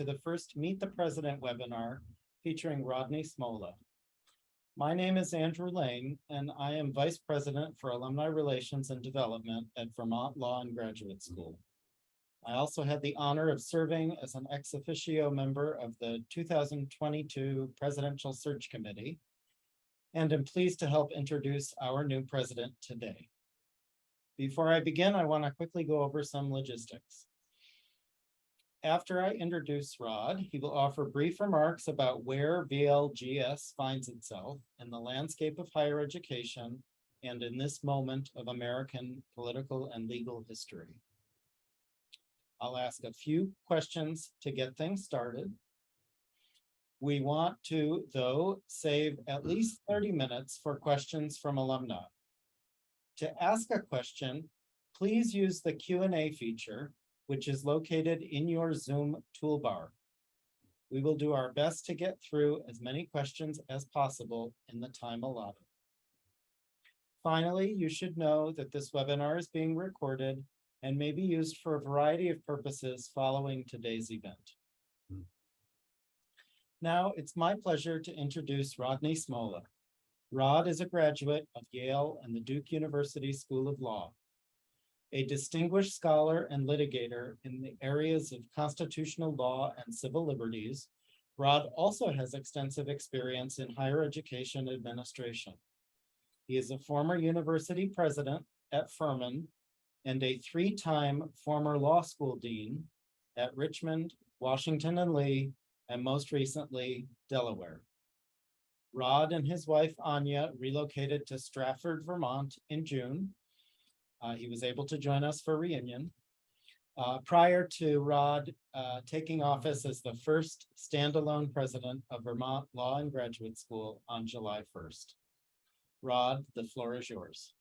to the first Meet the President webinar featuring Rodney Smolla. My name is Andrew Lane, and I am Vice President for Alumni Relations and Development at Vermont Law and Graduate School. I also had the honor of serving as an ex officio member of the 2022 Presidential Search Committee, and am pleased to help introduce our new president today. Before I begin, I want to quickly go over some logistics. After I introduce Rod, he will offer brief remarks about where VLGS finds itself in the landscape of higher education and in this moment of American political and legal history. I'll ask a few questions to get things started. We want to, though, save at least 30 minutes for questions from alumni. To ask a question, please use the Q&A feature, which is located in your Zoom toolbar. We will do our best to get through as many questions as possible in the time allotted. Finally, you should know that this webinar is being recorded and may be used for a variety of purposes following today's event. Now, it's my pleasure to introduce Rodney Smolla. Rod is a graduate of Yale and the Duke University School of Law. A distinguished scholar and litigator in the areas of constitutional law and civil liberties, Rod also has extensive experience in higher education administration. He is a former university president at Furman and a three-time former law school dean at Richmond, Washington and Lee, and most recently, Delaware. Rod and his wife, Anya, relocated to Stratford, Vermont in June. He was able to join us for reunion. Prior to Rod taking office as the first standalone president of Vermont Law and Graduate School on July 1st. Rod, the floor is yours.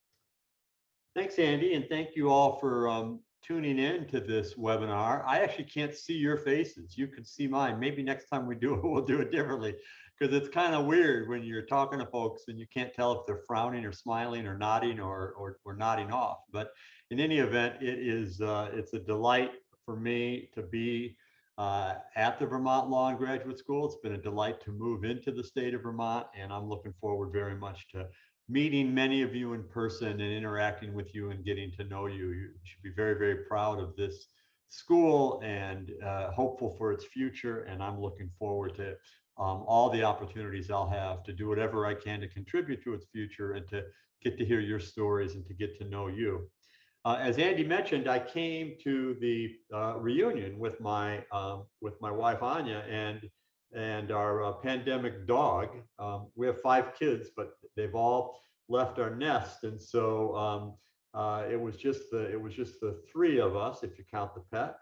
Thanks, Andy, and thank you all for tuning in to this webinar. I actually can't see your faces. You can see mine. Maybe next time we do it, we'll do it differently, because it's kind of weird when you're talking to folks and you can't tell if they're frowning or smiling or nodding or nodding off. But in any event, it's a delight for me to be at the Vermont Law and Graduate School. It's been a delight to move into the state of Vermont, and I'm looking forward very much to meeting many of you in person and interacting with you and getting to know you. You should be very, very proud of this school and hopeful for its future. And I'm looking forward to all the opportunities I'll have to do whatever I can to contribute to its future and to get to hear your stories and to get to know you. As Andy mentioned, I came to the reunion with my wife Anya and our pandemic dog. We have 5 kids, but they've all left our nest, and so it was just the 3 of us, if you count the pet.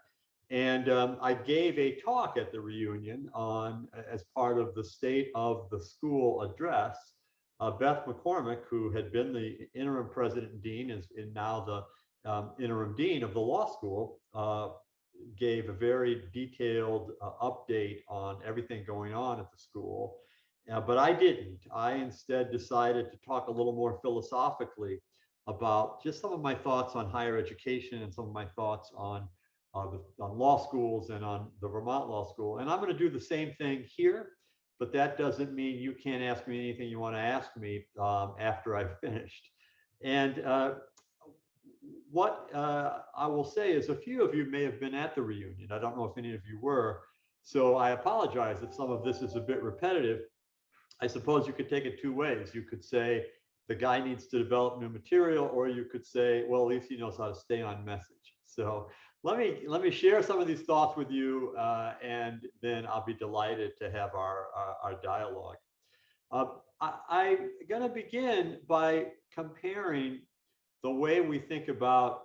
And I gave a talk at the reunion as part of the State of the School address. Beth McCormick, who had been the interim president and dean, is now the interim dean of the law school, gave a very detailed update on everything going on at the school. But I didn't. I instead decided to talk a little more philosophically about just some of my thoughts on higher education and some of my thoughts on law schools and on the Vermont Law School. And I'm going to do the same thing here, but that doesn't mean you can't ask me anything you want to ask me after I've finished. And what I will say is a few of you may have been at the reunion. I don't know if any of you were, so I apologize if some of this is a bit repetitive. I suppose you could take it 2 ways. You could say the guy needs to develop new material, or you could say, well, at least he knows how to stay on message. So let me share some of these thoughts with you, and then I'll be delighted to have our dialogue. I'm going to begin by comparing the way we think about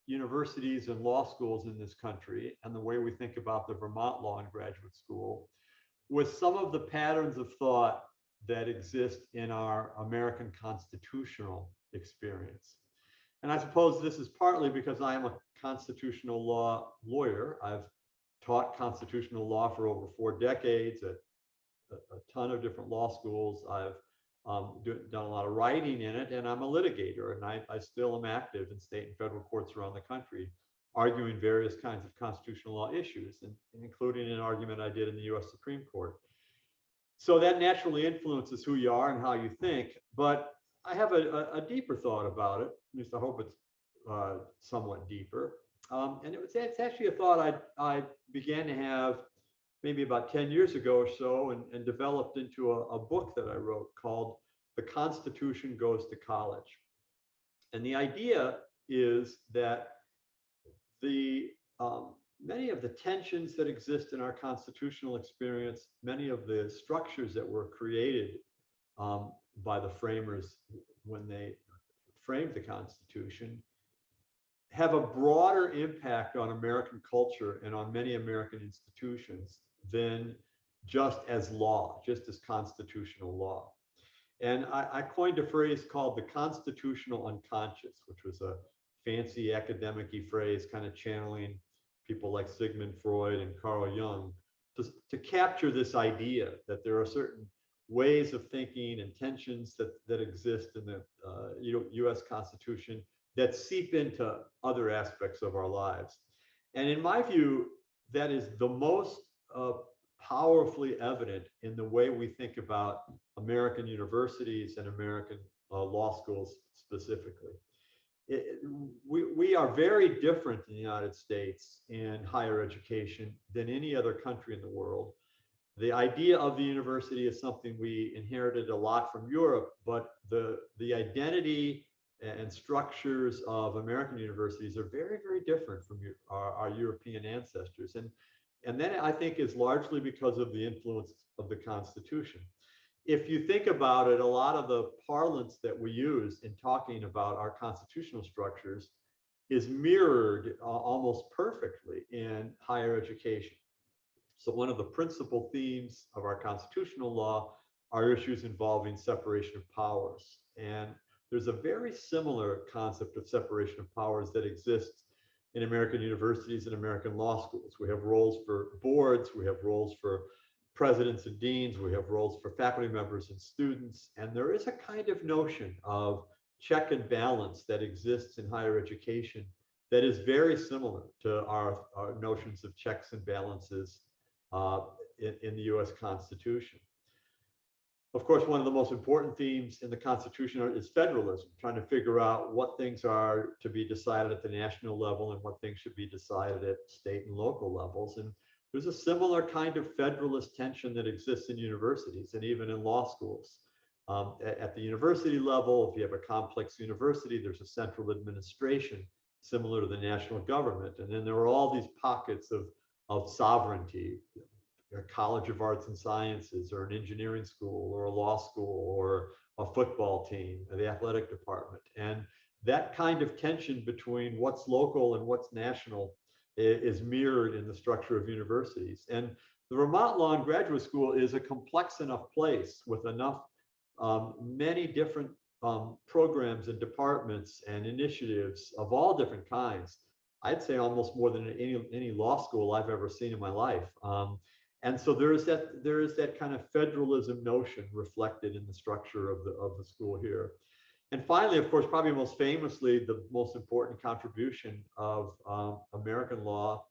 universities and law schools in this country and the way we think about the Vermont Law and Graduate School with some of the patterns of thought that exist in our American constitutional experience. And I suppose this is partly because I am a constitutional law lawyer. I've taught constitutional law for over 4 decades at a ton of different law schools. I've done a lot of writing in it, and I'm a litigator, and I still am active in state and federal courts around the country arguing various kinds of constitutional law issues, and including an argument I did in the US Supreme Court. So that naturally influences who you are and how you think, but I have a deeper thought about it. At least I hope it's somewhat deeper. And it's actually a thought I began to have maybe about 10 years ago or so, and developed into a book that I wrote called The Constitution Goes to College. And the idea is that the many of the tensions that exist in our constitutional experience, many of the structures that were created by the framers when they framed the Constitution, have a broader impact on American culture and on many American institutions than just as law, just as constitutional law. And I coined a phrase called the constitutional unconscious, which was a fancy academic-y phrase, kind of channeling people like Sigmund Freud and Carl Jung, to capture this idea that there are certain ways of thinking and tensions that exist in the US Constitution that seep into other aspects of our lives. And in my view, that is the most powerfully evident in the way we think about American universities and American law schools specifically. We are very different in the United States in higher education than any other country in the world. The idea of the university is something we inherited a lot from Europe, but the identity and structures of American universities are very, very different from our European ancestors. And that, I think, is largely because of the influence of the Constitution. If you think about it, a lot of the parlance that we use in talking about our constitutional structures is mirrored almost perfectly in higher education. So one of the principal themes of our constitutional law are issues involving separation of powers. And there's a very similar concept of separation of powers that exists in American universities and American law schools. We have roles for boards, we have roles for presidents and deans, we have roles for faculty members and students, and there is a kind of notion of check and balance that exists in higher education that is very similar to our notions of checks and balances in the US Constitution. Of course, one of the most important themes in the Constitution is federalism, trying to figure out what things are to be decided at the national level and what things should be decided at state and local levels. And there's a similar kind of federalist tension that exists in universities and even in law schools. At the university level, if you have a complex university, there's a central administration similar to the national government. And then there are all these pockets of sovereignty, a college of arts and sciences, or an engineering school, or a law school, or a football team, or the athletic department. And that kind of tension between what's local and what's national is mirrored in the structure of universities. And the Vermont Law and Graduate School is a complex enough place with enough many different programs and departments and initiatives of all different kinds. I'd say almost more than any law school I've ever seen in my life. And so there is that kind of federalism notion reflected in the structure of the school here. And finally, of course, probably most famously, the most important contribution of American law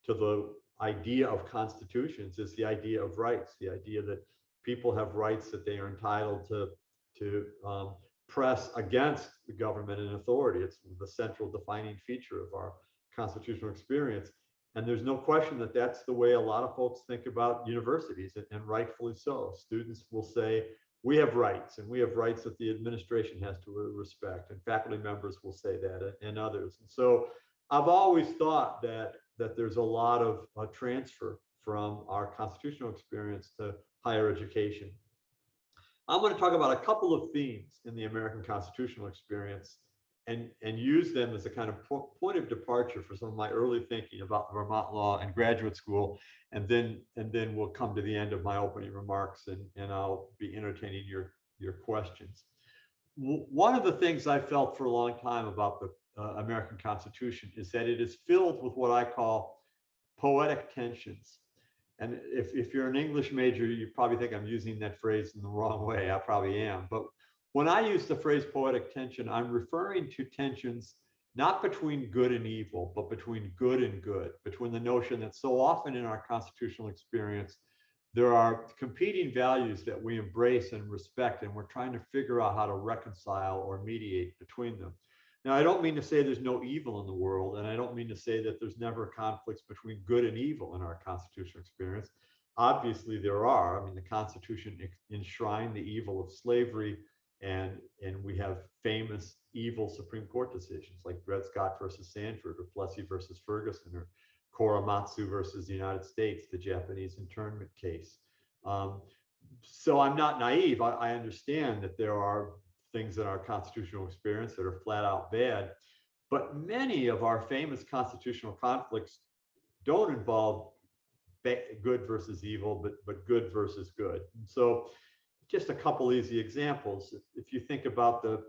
to the idea of constitutions is the idea of rights, the idea that people have rights that they are entitled to press against the government and authority. It's the central defining feature of our constitutional experience. And there's no question that that's the way a lot of folks think about universities, and rightfully so. Students will say, we have rights, and we have rights that the administration has to respect, and faculty members will say that, and others. And so I've always thought that there's a lot of transfer from our constitutional experience to higher education. I'm going to talk about a couple of themes in the American constitutional experience and use them as a kind of point of departure for some of my early thinking about the Vermont Law and Graduate School. And then we'll come to the end of my opening remarks, and I'll be entertaining your questions. One of the things I felt for a long time about the American Constitution is that it is filled with what I call poetic tensions. And if you're an English major, you probably think I'm using that phrase in the wrong way. I probably am. But when I use the phrase poetic tension, I'm referring to tensions not between good and evil, but between good and good, between the notion that so often in our constitutional experience, there are competing values that we embrace and respect, and we're trying to figure out how to reconcile or mediate between them. Now, I don't mean to say there's no evil in the world, and I don't mean to say that there's never conflicts between good and evil in our constitutional experience. Obviously, there are. I mean, the Constitution enshrined the evil of slavery, and we have famous evil Supreme Court decisions like Dred Scott versus Sanford, or Plessy versus Ferguson, or Korematsu versus the United States, the Japanese internment case. So I'm not naive. I understand that there are things in our constitutional experience that are flat out bad, but many of our famous constitutional conflicts don't involve good versus evil, but good versus good. And so just a couple easy examples. If you think about the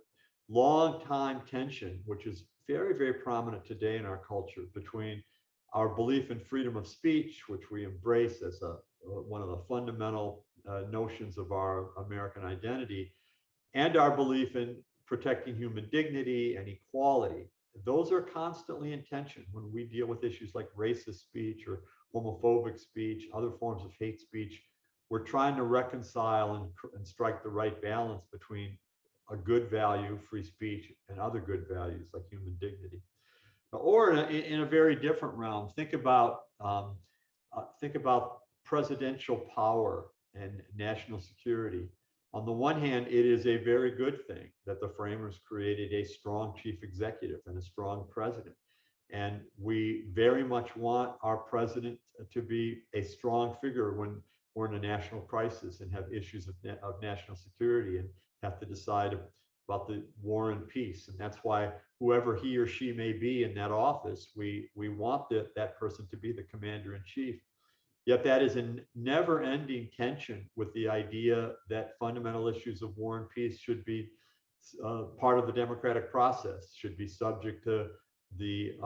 long time tension, which is very, very prominent today in our culture, between our belief in freedom of speech, which we embrace as one of the fundamental notions of our American identity, and our belief in protecting human dignity and equality. Those are constantly in tension when we deal with issues like racist speech or homophobic speech, other forms of hate speech. We're trying to reconcile and strike the right balance between a good value, free speech, and other good values like human dignity. Or in a very different realm, think about presidential power and national security. On the one hand, it is a very good thing that the framers created a strong chief executive and a strong president. And we very much want our president to be a strong figure when we're in a national crisis and have issues of national security and have to decide about the war and peace. And that's why whoever he or she may be in that office, we want that person to be the commander in chief. Yet that is a never-ending tension with the idea that fundamental issues of war and peace should be part of the democratic process, should be subject to the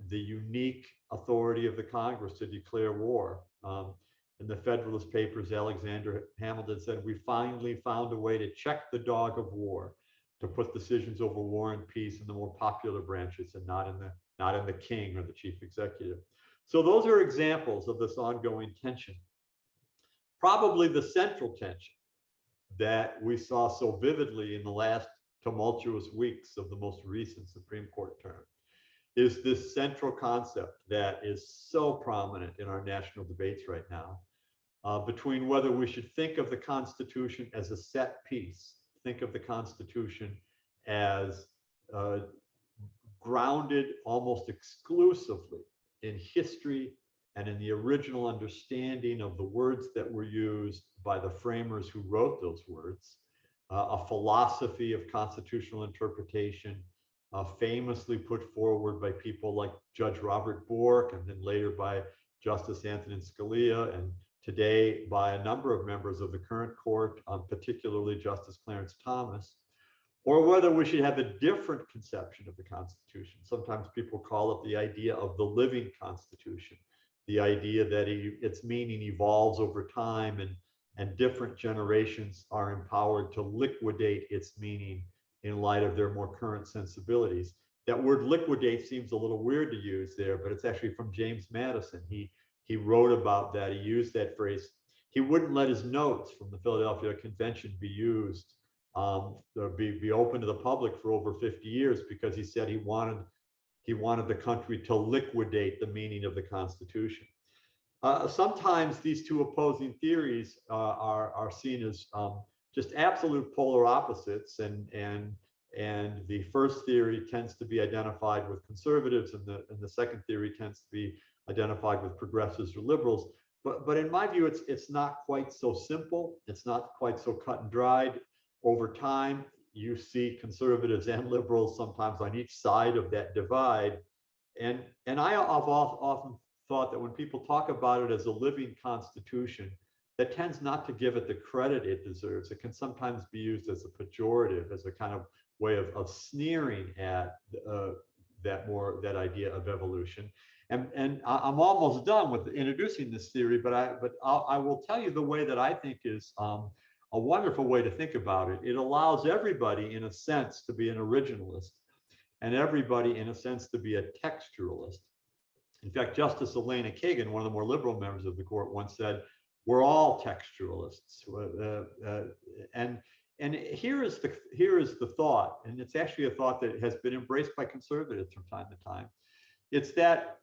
unique authority of the Congress to declare war. In the Federalist Papers, Alexander Hamilton said, "We finally found a way to check the dog of war, to put decisions over war and peace in the more popular branches and not in the king or the chief executive." So those are examples of this ongoing tension. Probably the central tension that we saw so vividly in the last tumultuous weeks of the most recent Supreme Court term is this central concept that is so prominent in our national debates right now, between whether we should think of the Constitution as a set piece, think of the Constitution as grounded almost exclusively in history and in the original understanding of the words that were used by the framers who wrote those words, a philosophy of constitutional interpretation famously put forward by people like Judge Robert Bork, and then later by Justice Antonin Scalia, and today by a number of members of the current court, particularly Justice Clarence Thomas, or whether we should have a different conception of the Constitution. Sometimes people call it the idea of the living Constitution, the idea that its meaning evolves over time and different generations are empowered to liquidate its meaning in light of their more current sensibilities. That word liquidate seems a little weird to use there, but it's actually from James Madison. He wrote about that. He used that phrase. He wouldn't let his notes from the Philadelphia Convention be used, be open to the public for over 50 years, because he said he wanted the country to liquidate the meaning of the Constitution. Sometimes these two opposing theories are seen as just absolute polar opposites, and the first theory tends to be identified with conservatives, and the second theory tends to be identified with progressives or liberals. But in my view, it's not quite so simple. It's not quite so cut and dried. Over time, you see conservatives and liberals sometimes on each side of that divide. And I have often thought that when people talk about it as a living constitution, that tends not to give it the credit it deserves. It can sometimes be used as a pejorative, as a kind of way of sneering at that idea of evolution. And I'm almost done with introducing this theory, but I will tell you the way that I think is a wonderful way to think about it. It allows everybody, in a sense, to be an originalist. and everybody, in a sense, to be a textualist. In fact, Justice Elena Kagan, one of the more liberal members of the court, once said, "We're all textualists." And here is the thought, and it's actually a thought that has been embraced by conservatives from time to time. It's that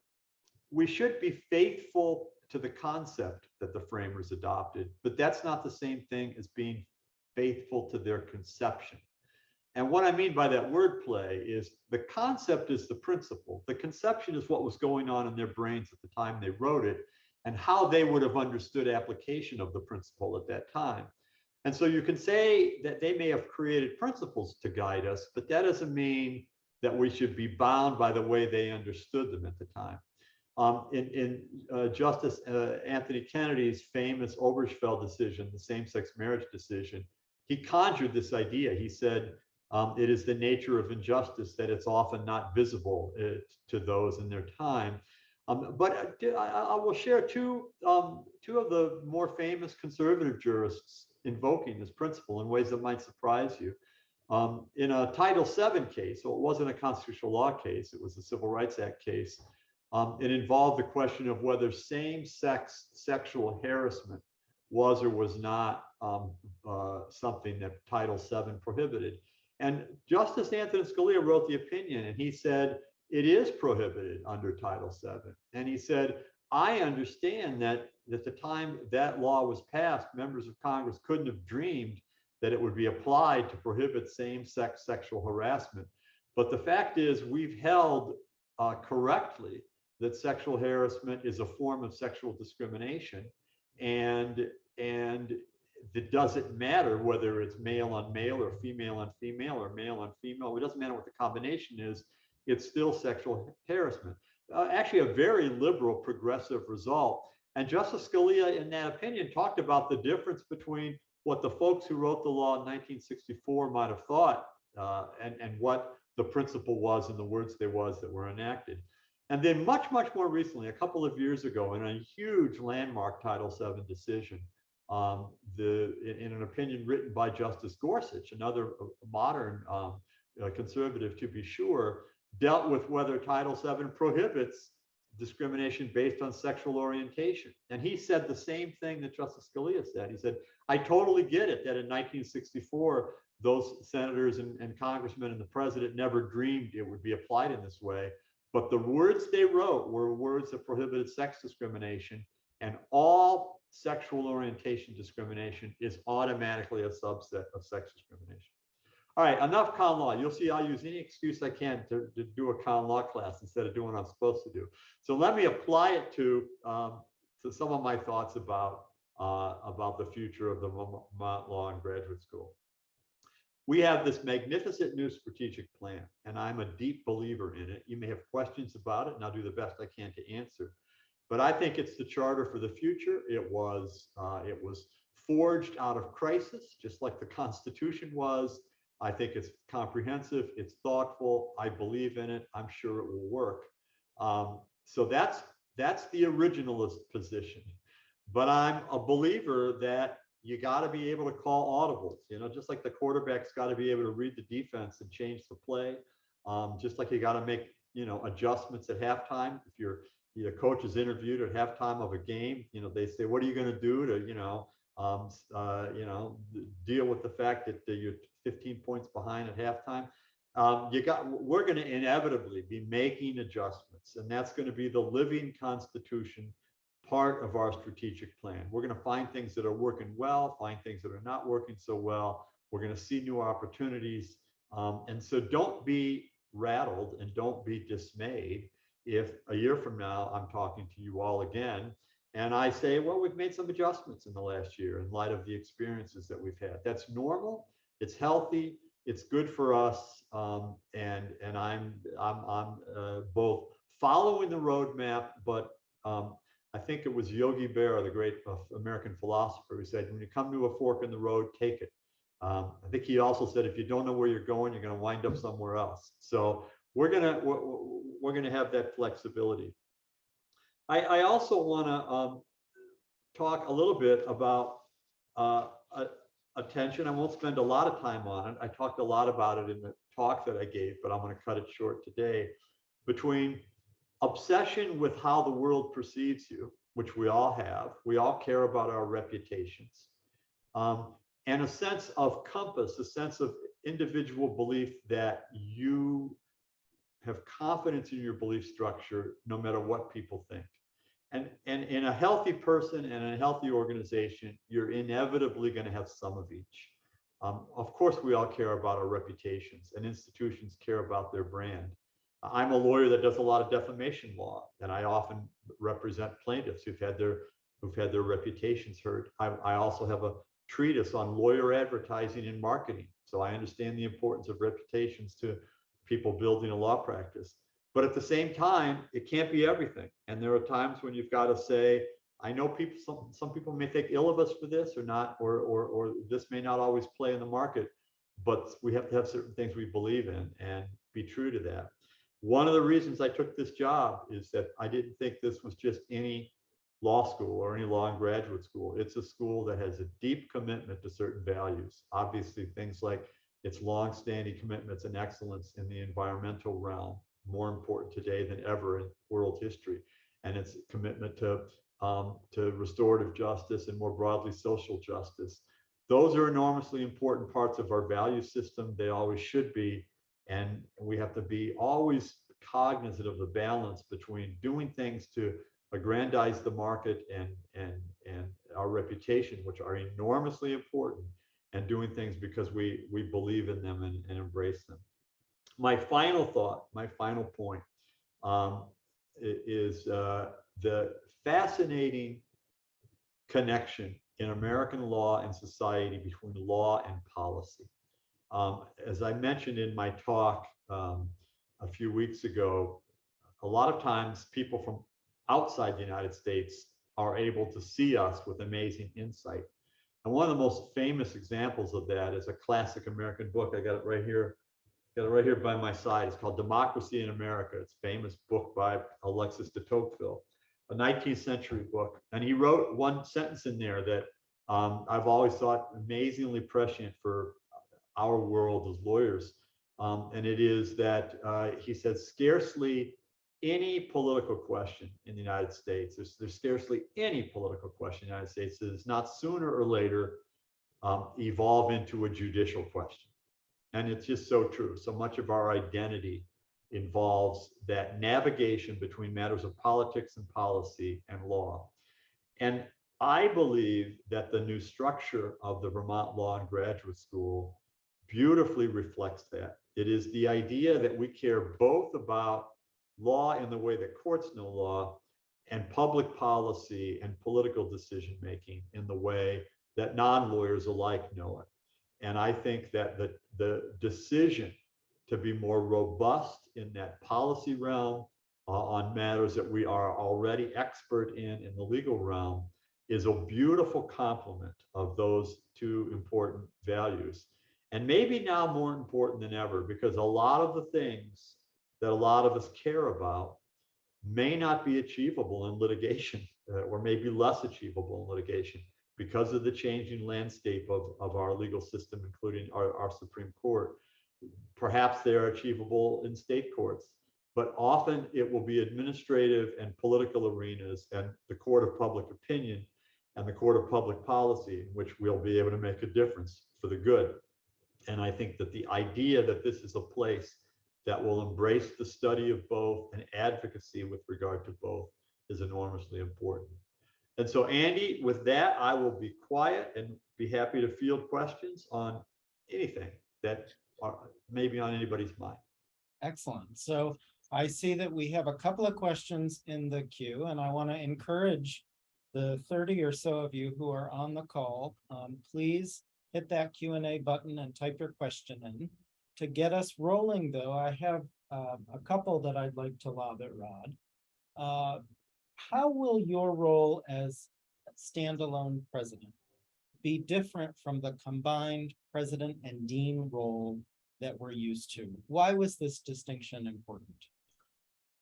we should be faithful to the concept that the framers adopted, but that's not the same thing as being faithful to their conception. And what I mean by that wordplay is the concept is the principle. The conception is what was going on in their brains at the time they wrote it and how they would have understood application of the principle at that time. And so you can say that they may have created principles to guide us, but that doesn't mean that we should be bound by the way they understood them at the time. In Justice Anthony Kennedy's famous Obergefell decision, the same-sex marriage decision, he conjured this idea. He said, it is the nature of injustice that it's often not visible to those in their time. But I will share two of the more famous conservative jurists invoking this principle in ways that might surprise you. In a Title VII case, so it wasn't a constitutional law case, it was a Civil Rights Act case. It involved the question of whether same-sex sexual harassment was or was not something that Title VII prohibited. And Justice Anthony Scalia wrote the opinion, and he said, it is prohibited under Title VII. And he said, I understand that at the time that law was passed, members of Congress couldn't have dreamed that it would be applied to prohibit same-sex sexual harassment. But the fact is, we've held correctly that sexual harassment is a form of sexual discrimination. And it doesn't matter whether it's male on male or female on female or male on female. It doesn't matter what the combination is. It's still sexual harassment. Actually, a very liberal, progressive result. And Justice Scalia, in that opinion, talked about the difference between what the folks who wrote the law in 1964 might have thought and what the principle was in the words that were enacted. And then much, much more recently, a couple of years ago, in a huge landmark Title VII decision, in an opinion written by Justice Gorsuch, another modern conservative to be sure, dealt with whether Title VII prohibits discrimination based on sexual orientation. And he said the same thing that Justice Scalia said. He said, I totally get it that in 1964, those senators and congressmen and the president never dreamed it would be applied in this way. But the words they wrote were words that prohibited sex discrimination, and all sexual orientation discrimination is automatically a subset of sex discrimination. All right, enough common law. You'll see I'll use any excuse I can to do a common law class instead of doing what I'm supposed to do. So let me apply it to some of my thoughts about the future of the Vermont Law and Graduate School. We have this magnificent new strategic plan, and I'm a deep believer in it. You may have questions about it, and I'll do the best I can to answer. But I think it's the charter for the future. It was forged out of crisis, just like the Constitution was. I think it's comprehensive, it's thoughtful, I believe in it, I'm sure it will work. So that's the originalist position. But I'm a believer that you got to be able to call audibles, just like the quarterback's got to be able to read the defense and change the play. Just like you got to make, adjustments at halftime. If your coach is interviewed at halftime of a game, they say, what are you going to do to, deal with the fact that you're 15 points behind at halftime? We're going to inevitably be making adjustments, and that's going to be the living Constitution part of our strategic plan. We're going to find things that are working well, find things that are not working so well. We're going to see new opportunities. And so don't be rattled and don't be dismayed if a year from now I'm talking to you all again and I say, well, we've made some adjustments in the last year in light of the experiences that we've had. That's normal. It's healthy. It's good for us. And I'm both following the roadmap, but I think it was Yogi Berra, the great American philosopher, who said, when you come to a fork in the road, take it. I think he also said, if you don't know where you're going to wind up somewhere else. So we're gonna have that flexibility. I also want to talk a little bit about a attention. I won't spend a lot of time on it. I talked a lot about it in the talk that I gave, but I'm going to cut it short today. Between obsession with how the world perceives you, which we all have, we all care about our reputations, and a sense of compass, a sense of individual belief that you have confidence in your belief structure no matter what people think. And in a healthy person and in a healthy organization, you're inevitably going to have some of each. Of course, we all care about our reputations, and institutions care about their brand. I'm a lawyer that does a lot of defamation law, and I often represent plaintiffs who've had their reputations hurt. I also have a treatise on lawyer advertising and marketing, so I understand the importance of reputations to people building a law practice. But at the same time, it can't be everything. And there are times when you've got to say, I know people, some people may think ill of us for this or not, or this may not always play in the market, but we have to have certain things we believe in and be true to that. One of the reasons I took this job is that I didn't think this was just any law school or any law and graduate school. It's a school that has a deep commitment to certain values. Obviously, things like its longstanding commitments and excellence in the environmental realm, more important today than ever in world history, and its commitment to restorative justice and more broadly social justice. Those are enormously important parts of our value system. They always should be, and we have to be always cognizant of the balance between doing things to aggrandize the market and our reputation, which are enormously important, and doing things because we believe in them and embrace them. My final thought, my final point, is the fascinating connection in American law and society between law and policy. As I mentioned in my talk a few weeks ago, a lot of times people from outside the United States are able to see us with amazing insight. And one of the most famous examples of that is a classic American book. I got it right here. Got it right here by my side. It's called Democracy in America. It's a famous book by Alexis de Tocqueville, a 19th century book. And he wrote one sentence in there that I've always thought amazingly prescient for our world as lawyers. And it is that he said, scarcely any political question in the United States, there's scarcely any political question in the United States that does not sooner or later evolve into a judicial question. And it's just so true. So much of our identity involves that navigation between matters of politics and policy and law. And I believe that the new structure of the Vermont Law and Graduate School beautifully reflects that. It is the idea that we care both about law in the way that courts know law, and public policy and political decision making in the way that non-lawyers alike know it. And I think that the decision to be more robust in that policy realm on matters that we are already expert in the legal realm is a beautiful complement of those two important values. And maybe now more important than ever, because a lot of the things that a lot of us care about may not be achievable in litigation, or maybe less achievable in litigation because of the changing landscape of our legal system, including our Supreme Court. Perhaps they're achievable in state courts, but often it will be administrative and political arenas and the court of public opinion and the court of public policy in which we'll be able to make a difference for the good. And I think that the idea that this is a place that will embrace the study of both and advocacy with regard to both is enormously important. And so, Andy, with that, I will be quiet and be happy to field questions on anything that are maybe on anybody's mind. Excellent. So I see that we have a couple of questions in the queue, and I want to encourage the 30 or so of you who are on the call, please hit that Q&A button and type your question in. To get us rolling, though, I have a couple that I'd like to lob at Rod. How will your role as standalone president be different from the combined president and dean role that we're used to? Why was this distinction important?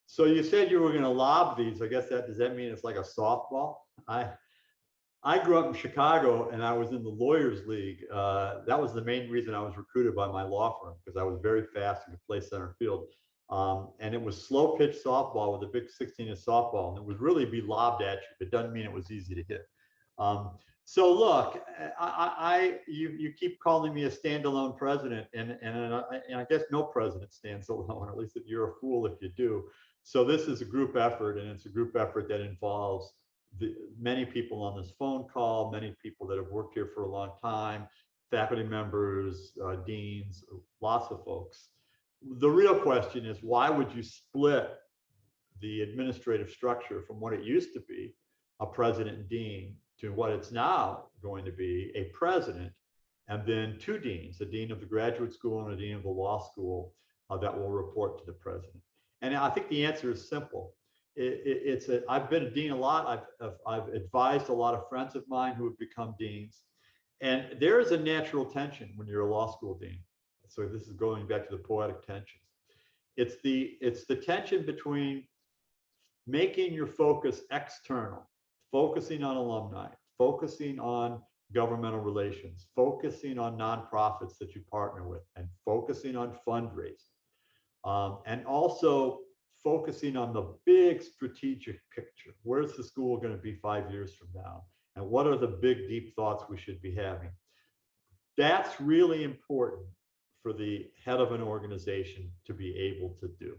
So you said you were going to lob these. I guess does that mean it's like a softball? I grew up in Chicago and I was in the Lawyers League. That was the main reason I was recruited by my law firm, because I was very fast and could play center field. And it was slow pitch softball with a big 16-inch softball, and it would really be lobbed at you. It doesn't mean it was easy to hit. So look, you keep calling me a standalone president, and I guess no president stands alone. At least if you're a fool if you do. So this is a group effort, and it's a group effort that involves many people on this phone call, many people that have worked here for a long time, faculty members, deans, lots of folks. The real question is, why would you split the administrative structure from what it used to be, a president and dean, to what it's now going to be, a president and then two deans, a dean of the graduate school and a dean of the law school, that will report to the president? And I think the answer is simple. I've been a dean a lot. I've advised a lot of friends of mine who have become deans, and there is a natural tension when you're a law school dean. So this is going back to the poetic tensions. It's the tension between making your focus external, focusing on alumni, focusing on governmental relations, focusing on nonprofits that you partner with, and focusing on fundraising, and also focusing on the big strategic picture. Where's the school going to be 5 years from now? And what are the big, deep thoughts we should be having? That's really important for the head of an organization to be able to do.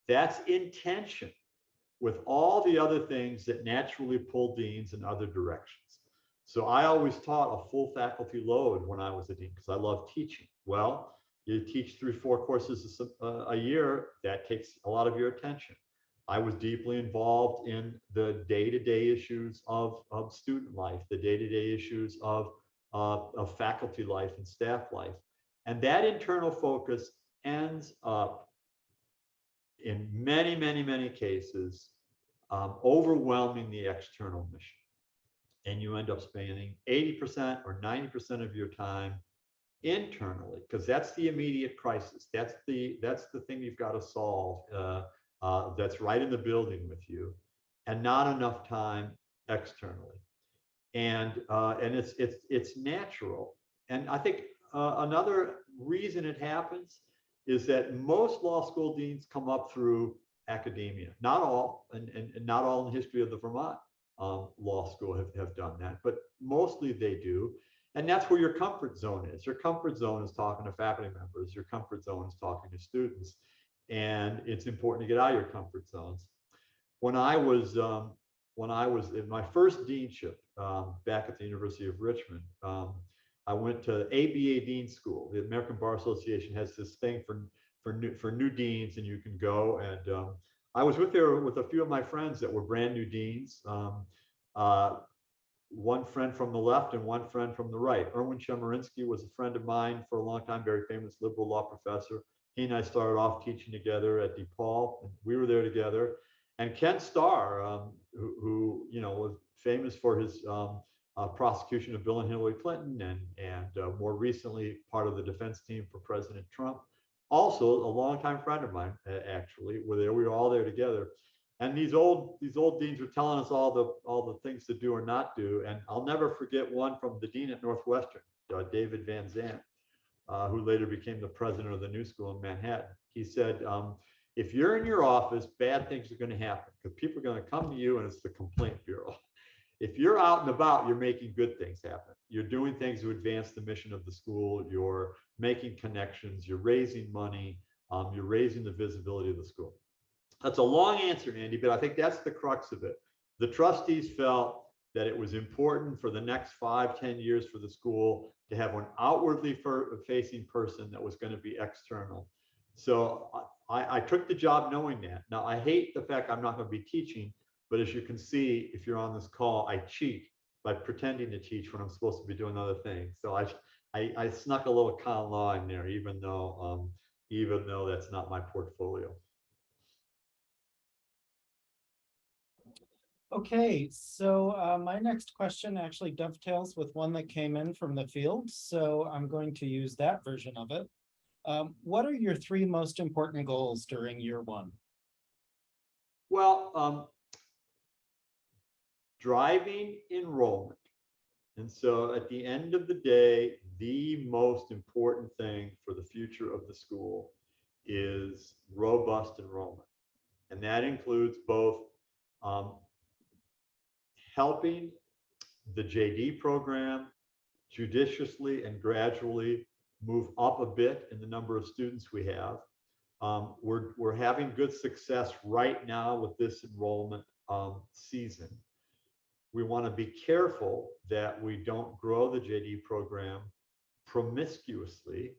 That's in tension with all the other things that naturally pull deans in other directions. So I always taught a full faculty load when I was a dean because I love teaching. Well, you teach 3-4 courses a year, that takes a lot of your attention. I was deeply involved in the day-to-day issues of student life, the day-to-day issues of faculty life and staff life. And that internal focus ends up, in many, many, many cases, overwhelming the external mission. And you end up spending 80% or 90% of your time internally, because that's the immediate crisis. That's the thing you've got to solve. That's right in the building with you, and not enough time externally. And it's natural. And I think another reason it happens is that most law school deans come up through academia. Not all, and not all in the history of the Vermont law school have done that, but mostly they do. And that's where your comfort zone is. Your comfort zone is talking to faculty members. Your comfort zone is talking to students. And it's important to get out of your comfort zones. When I was in my first deanship back at the University of Richmond, I went to ABA Dean School. The American Bar Association has this thing for new deans, and you can go. And I was there with a few of my friends that were brand new deans. One friend from the left and one friend from the right. Erwin Chemerinsky was a friend of mine for a long time, very famous liberal law professor. He and I started off teaching together at DePaul, and we were there together. And Ken Starr, who was famous for his prosecution of Bill and Hillary Clinton, and more recently part of the defense team for President Trump, also a longtime friend of mine. Actually, we were all there together. And these old deans were telling us all the things to do or not do. And I'll never forget one from the dean at Northwestern, David Van Zandt, who later became the president of the New School in Manhattan. He said, if you're in your office, bad things are going to happen because people are going to come to you, and it's the complaint bureau. If you're out and about, you're making good things happen. You're doing things to advance the mission of the school. You're making connections. You're raising money. You're raising the visibility of the school. That's a long answer, Andy, but I think that's the crux of it. The trustees felt that it was important for the next 5-10 years for the school to have an outwardly facing person that was going to be external. So I took the job knowing that. Now, I hate the fact I'm not going to be teaching, but as you can see, if you're on this call, I cheat by pretending to teach when I'm supposed to be doing other things. So I snuck a little con law in there, even though that's not my portfolio. Okay, so my next question actually dovetails with one that came in from the field, so I'm going to use that version of it. What are your 3 most important goals during year 1? Well, driving enrollment. And so at the end of the day, the most important thing for the future of the school is robust enrollment. And that includes both um, helping the JD program judiciously and gradually move up a bit in the number of students we have. We're having good success right now with this enrollment season. We want to be careful that we don't grow the JD program promiscuously,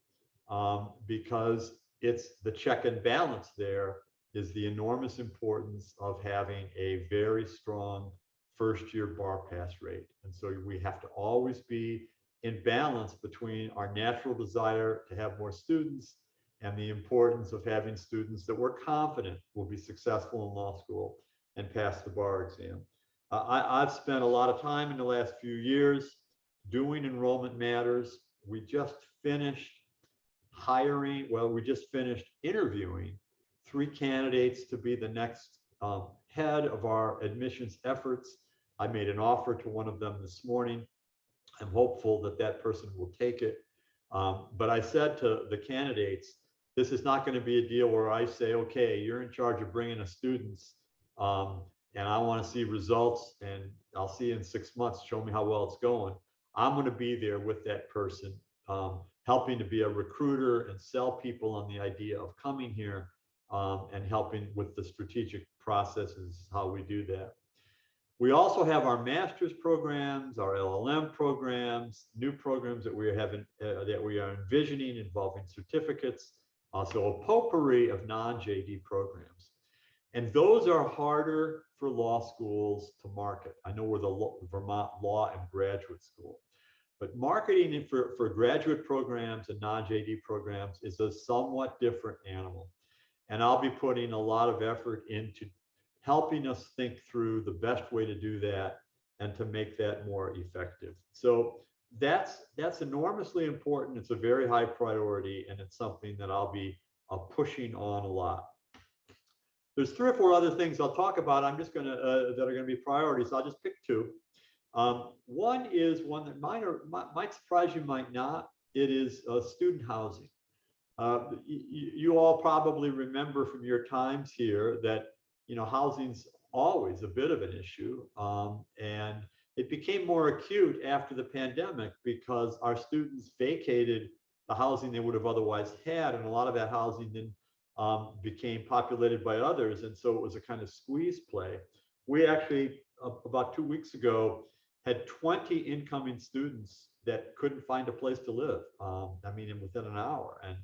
because it's the check and balance there is the enormous importance of having a very strong first year bar pass rate. And so we have to always be in balance between our natural desire to have more students and the importance of having students that we're confident will be successful in law school and pass the bar exam. I've spent a lot of time in the last few years doing enrollment matters. We just finished we just finished interviewing 3 candidates to be the next head of our admissions efforts. I made an offer to one of them this morning. I'm hopeful that that person will take it. But I said to the candidates, this is not going to be a deal where I say, okay, you're in charge of bringing us students, and I want to see results, and I'll see you in 6 months, show me how well it's going. I'm going to be there with that person, helping to be a recruiter and sell people on the idea of coming here, and helping with the strategic processes, how we do that. We also have our master's programs, our LLM programs, new programs that we are envisioning involving certificates, so a potpourri of non-JD programs. And those are harder for law schools to market. I know we're the Vermont Law and Graduate School, but marketing for graduate programs and non-JD programs is a somewhat different animal. And I'll be putting a lot of effort into helping us think through the best way to do that and to make that more effective. So that's enormously important. It's a very high priority, and it's something that I'll be pushing on a lot. There's 3 or 4 other things I'll talk about. I'm just gonna that are gonna be priorities. I'll just pick 2. One is one that might surprise you, might not. It is student housing. You all probably remember from your times here that housing's always a bit of an issue, and it became more acute after the pandemic because our students vacated the housing they would have otherwise had, and a lot of that housing then became populated by others, and so it was a kind of squeeze play. We actually about 2 weeks ago had 20 incoming students that couldn't find a place to live. I mean, within an hour, and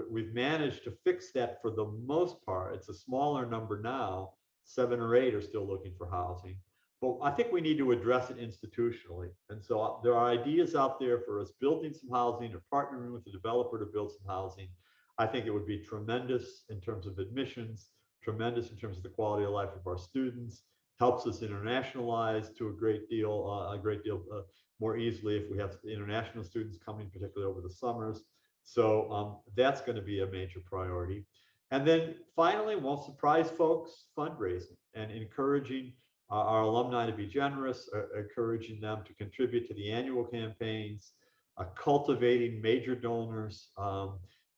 we've managed to fix that for the most part. It's a smaller number now. 7 or 8 are still looking for housing, but I think we need to address it institutionally. And so there are ideas out there for us building some housing or partnering with the developer to build some housing. I think it would be tremendous in terms of admissions, tremendous in terms of the quality of life of our students, helps us internationalize to a great deal more easily if we have international students coming, particularly over the summers. So that's going to be a major priority. And then finally, won't surprise folks, fundraising and encouraging our alumni to be generous, encouraging them to contribute to the annual campaigns, cultivating major donors,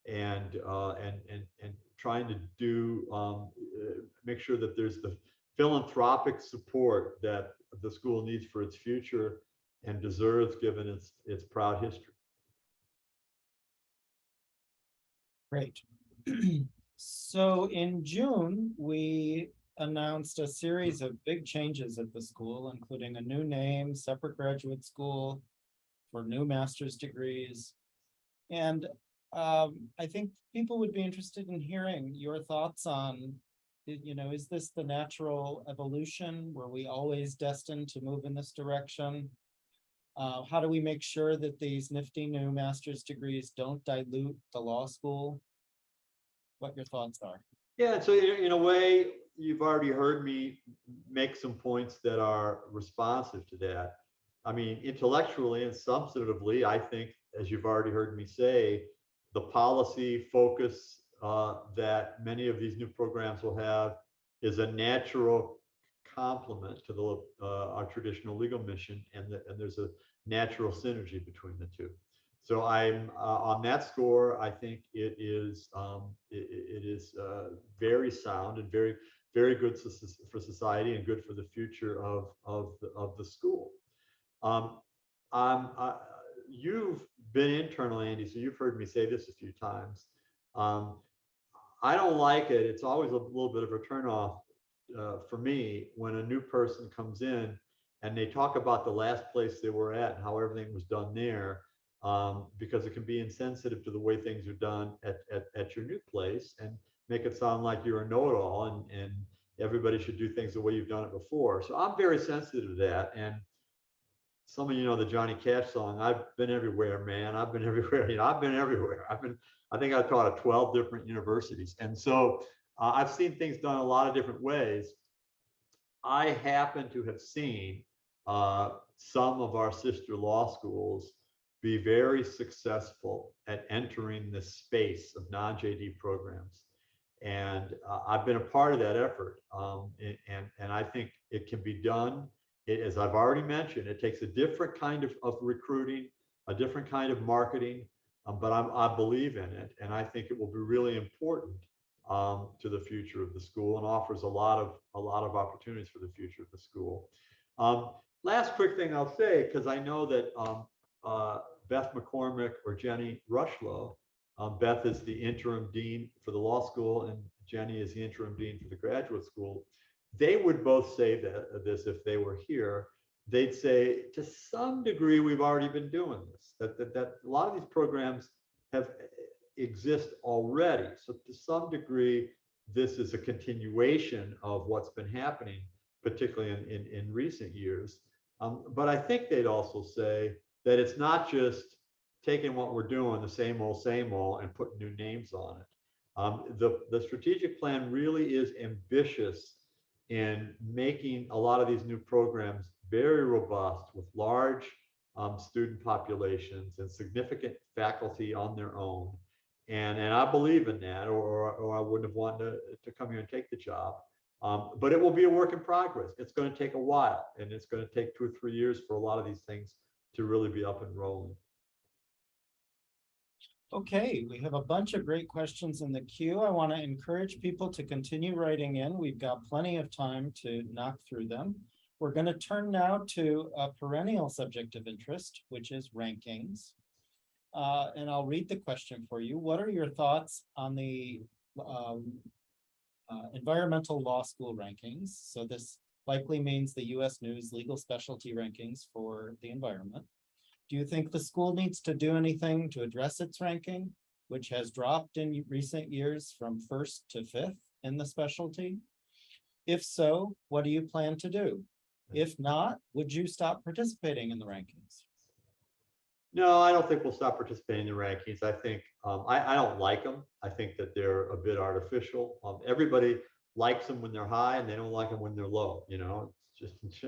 and trying to do make sure that there's the philanthropic support that the school needs for its future and deserves given its proud history. Great. So in June, we announced a series of big changes at the school, including a new name, separate graduate school for new master's degrees. And I think people would be interested in hearing your thoughts on, is this the natural evolution? Were we always destined to move in this direction? How do we make sure that these nifty new master's degrees don't dilute the law school? What your thoughts are? Yeah, so in a way, you've already heard me make some points that are responsive to that. I mean, intellectually and substantively, I think, as you've already heard me say, the policy focus that many of these new programs will have is a natural complement to our traditional legal mission, and there's a natural synergy between the two. So I'm on that score. I think it is very sound and very good for society and good for the future of the school. You've been internal, Andy, so you've heard me say this a few times. I don't like it. It's always a little bit of a turnoff for me when a new person comes in and they talk about the last place they were at and how everything was done there, because it can be insensitive to the way things are done at your new place and make it sound like you're a know-it-all and everybody should do things the way you've done it before. So I'm very sensitive to that. And some of you know the Johnny Cash song, I've been everywhere, man. I've been everywhere. I've been everywhere. I think I taught at 12 different universities. And so I've seen things done a lot of different ways. I happen to have seen some of our sister law schools be very successful at entering the space of non-JD programs. And I've been a part of that effort. And I think it can be done. As I've already mentioned, it takes a different kind of recruiting, a different kind of marketing, but I believe in it. And I think it will be really important to the future of the school and offers a lot of opportunities for the future of the school. Last quick thing I'll say, because I know that Beth McCormick or Jenny Rushlow, Beth is the interim dean for the law school and Jenny is the interim dean for the graduate school. They would both say this if they were here. They'd say, to some degree, we've already been doing this. That a lot of these programs exist already. So to some degree, this is a continuation of what's been happening, particularly in recent years. But I think they'd also say that it's not just taking what we're doing, the same old, and putting new names on it. The strategic plan really is ambitious in making a lot of these new programs very robust with large student populations and significant faculty on their own. And I believe in that, or I wouldn't have wanted to come here and take the job. But it will be a work in progress. It's going to take a while, and it's going to take 2 or 3 years for a lot of these things to really be up and rolling. Okay, we have a bunch of great questions in the queue. I want to encourage people to continue writing in. We've got plenty of time to knock through them. We're going to turn now to a perennial subject of interest, which is rankings. And I'll read the question for you. What are your thoughts on the environmental law school rankings? So this likely means the US News legal specialty rankings for the environment. Do you think the school needs to do anything to address its ranking, which has dropped in recent years from 1st to 5th in the specialty? If so, what do you plan to do? If not, would you stop participating in the rankings? No, I don't think we'll stop participating in the rankings. I think I don't like them. I think that they're a bit artificial. Everybody likes them when they're high, and they don't like them when they're low. It's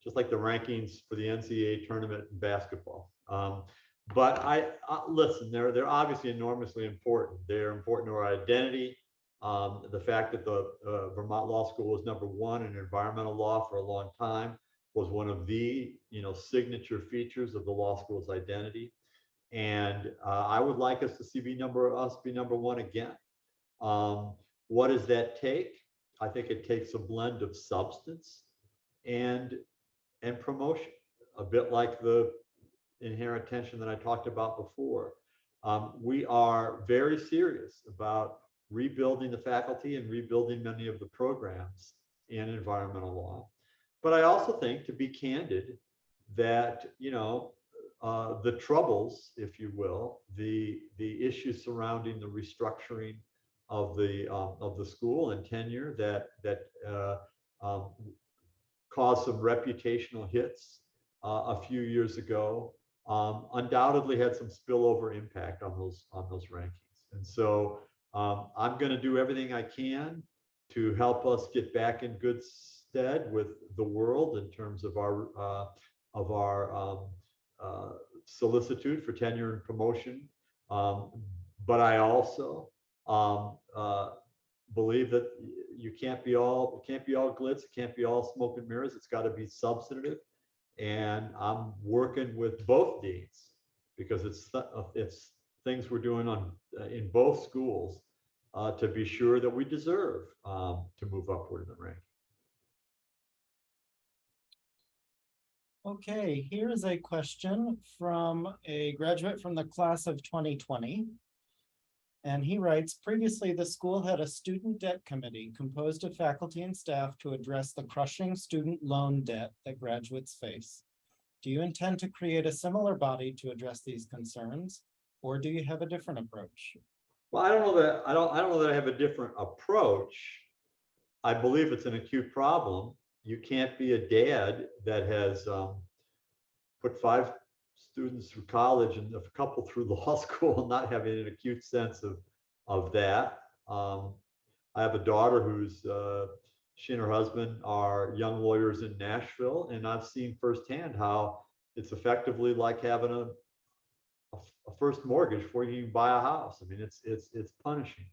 just like the rankings for the NCAA tournament in basketball. But I listen. They're obviously enormously important. They're important to our identity. The fact that the Vermont Law School was #1 in environmental law for a long time was one of the signature features of the law school's identity. And I would like us to be #1 again. What does that take? I think it takes a blend of substance and promotion, a bit like the inherent tension that I talked about before. We are very serious about rebuilding the faculty and rebuilding many of the programs in environmental law. But I also think, to be candid, that the troubles, if you will, the issues surrounding the restructuring of the school and tenure that caused some reputational hits a few years ago, undoubtedly had some spillover impact on those rankings. And so I'm going to do everything I can to help us get back in good stead with the world in terms of our solicitude for tenure and promotion. But I also believe that you can't be all glitz, it can't be all smoke and mirrors. It's got to be substantive, and I'm working with both deans because it's things we're doing on in both schools to be sure that we deserve to move upward in the rank. Okay, here is a question from a graduate from the class of 2020. And he writes, previously, the school had a student debt committee composed of faculty and staff to address the crushing student loan debt that graduates face. Do you intend to create a similar body to address these concerns, or do you have a different approach? Well, I don't know that I have a different approach. I believe it's an acute problem. You can't be a dad that has put 5 students through college and a couple through law school and not having an acute sense of that. I have a daughter who's she and her husband are young lawyers in Nashville, and I've seen firsthand how it's effectively like having a first mortgage before you can buy a house. I mean, it's punishing.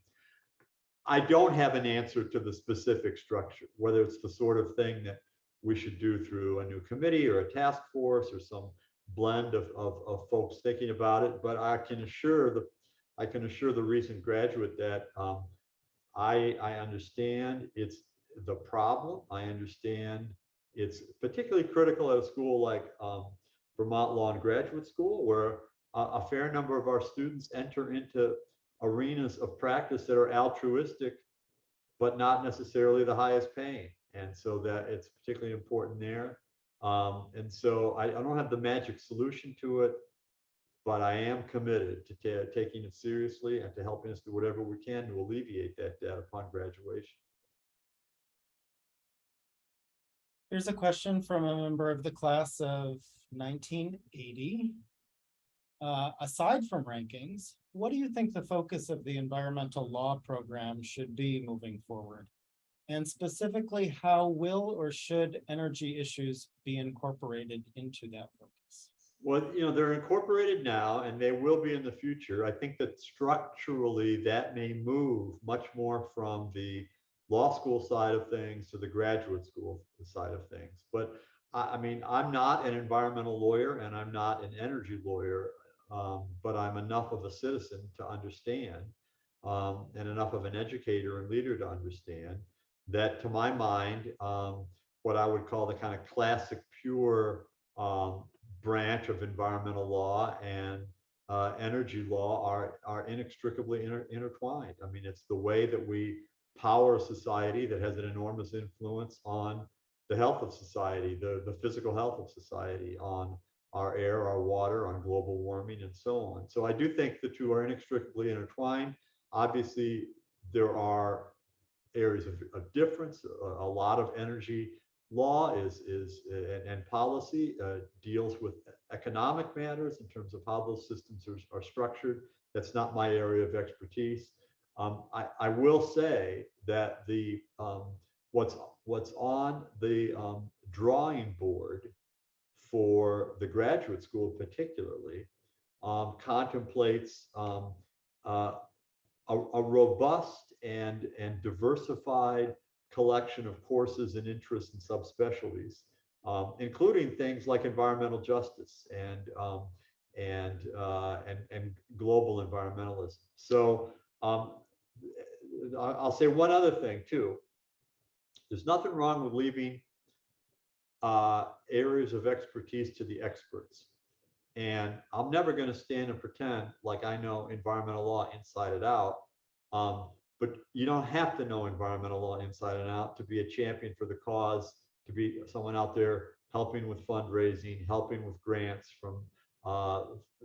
I don't have an answer to the specific structure, whether it's the sort of thing that we should do through a new committee or a task force or some blend of folks thinking about it. But I can assure the recent graduate that I understand it's the problem. I understand it's particularly critical at a school like Vermont Law and Graduate School, where a fair number of our students enter into arenas of practice that are altruistic, but not necessarily the highest paying. And so that it's particularly important there. And so I don't have the magic solution to it, but I am committed to taking it seriously and to helping us do whatever we can to alleviate that debt upon graduation. Here's a question from a member of the class of 1980. Aside from rankings, what do you think the focus of the environmental law program should be moving forward? And specifically, how will or should energy issues be incorporated into that focus? Well, they're incorporated now and they will be in the future. I think that structurally that may move much more from the law school side of things to the graduate school side of things. But I mean, I'm not an environmental lawyer and I'm not an energy lawyer, but I'm enough of a citizen to understand and enough of an educator and leader to understand that, to my mind, what I would call the kind of classic pure branch of environmental law and energy law are inextricably intertwined. I mean, it's the way that we power a society that has an enormous influence on the health of society, the physical health of society, on our air, our water, on global warming, and so on. So I do think the two are inextricably intertwined. Obviously, there are areas of difference. A lot of energy law and policy deals with economic matters in terms of how those systems are structured. That's not my area of expertise. I will say that the what's on the drawing board for the graduate school particularly contemplates a robust and diversified collection of courses and interests and subspecialties, including things like environmental justice and global environmentalism. So I'll say one other thing too. There's nothing wrong with leaving areas of expertise to the experts. And I'm never going to stand and pretend like I know environmental law inside and out. But you don't have to know environmental law inside and out to be a champion for the cause, to be someone out there helping with fundraising, helping with grants from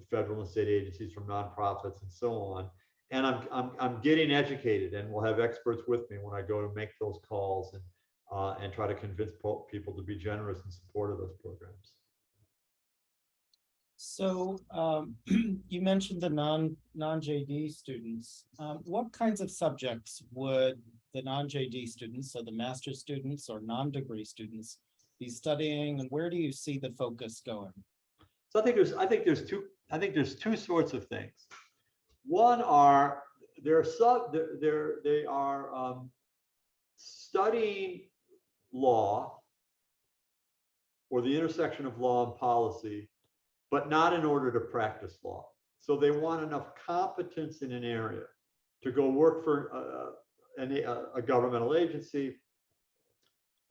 federal and state agencies, from nonprofits, and so on. And I'm getting educated, and we'll have experts with me when I go to make those calls and try to convince people to be generous in support of those programs. So you mentioned the non-JD students. What kinds of subjects would the non-JD students, so the master's students or non-degree students, be studying, and where do you see the focus going? So I think there's two sorts of things. One are they are studying law or the intersection of law and policy, but not in order to practice law. So they want enough competence in an area to go work for a governmental agency,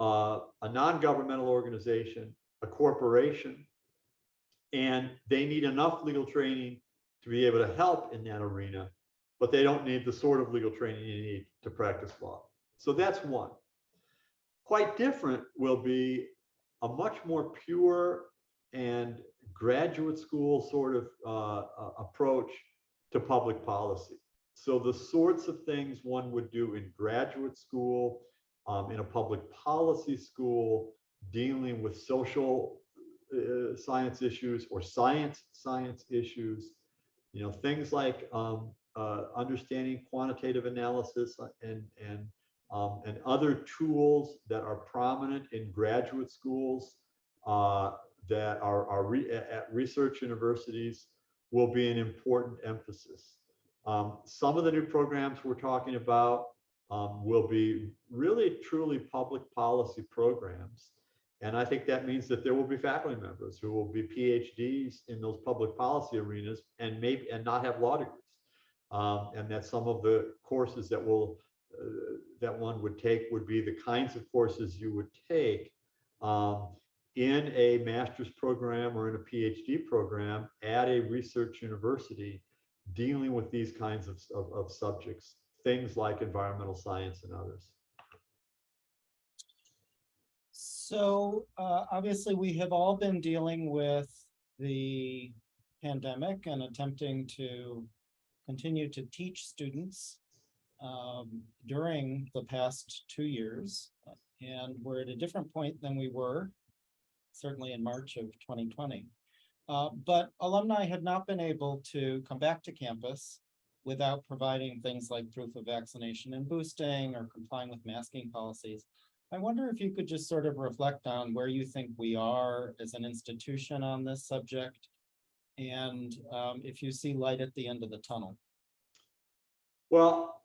a non-governmental organization, a corporation, and they need enough legal training to be able to help in that arena, but they don't need the sort of legal training you need to practice law. So that's one. Quite different will be a much more pure and graduate school sort of approach to public policy. So the sorts of things one would do in graduate school, in a public policy school, dealing with social science issues or science issues, things like understanding quantitative analysis and other tools that are prominent in graduate schools that are at research universities will be an important emphasis. Some of the new programs we're talking about will be really truly public policy programs. And I think that means that there will be faculty members who will be PhDs in those public policy arenas and not have law degrees. And that some of the courses that one would take would be the kinds of courses you would take in a master's program or in a PhD program at a research university dealing with these kinds of subjects, things like environmental science and others. So obviously we have all been dealing with the pandemic and attempting to continue to teach students during the past 2 years. And we're at a different point than we were, certainly in March of 2020. But alumni had not been able to come back to campus without providing things like proof of vaccination and boosting or complying with masking policies. I wonder if you could just sort of reflect on where you think we are as an institution on this subject, and if you see light at the end of the tunnel. Well,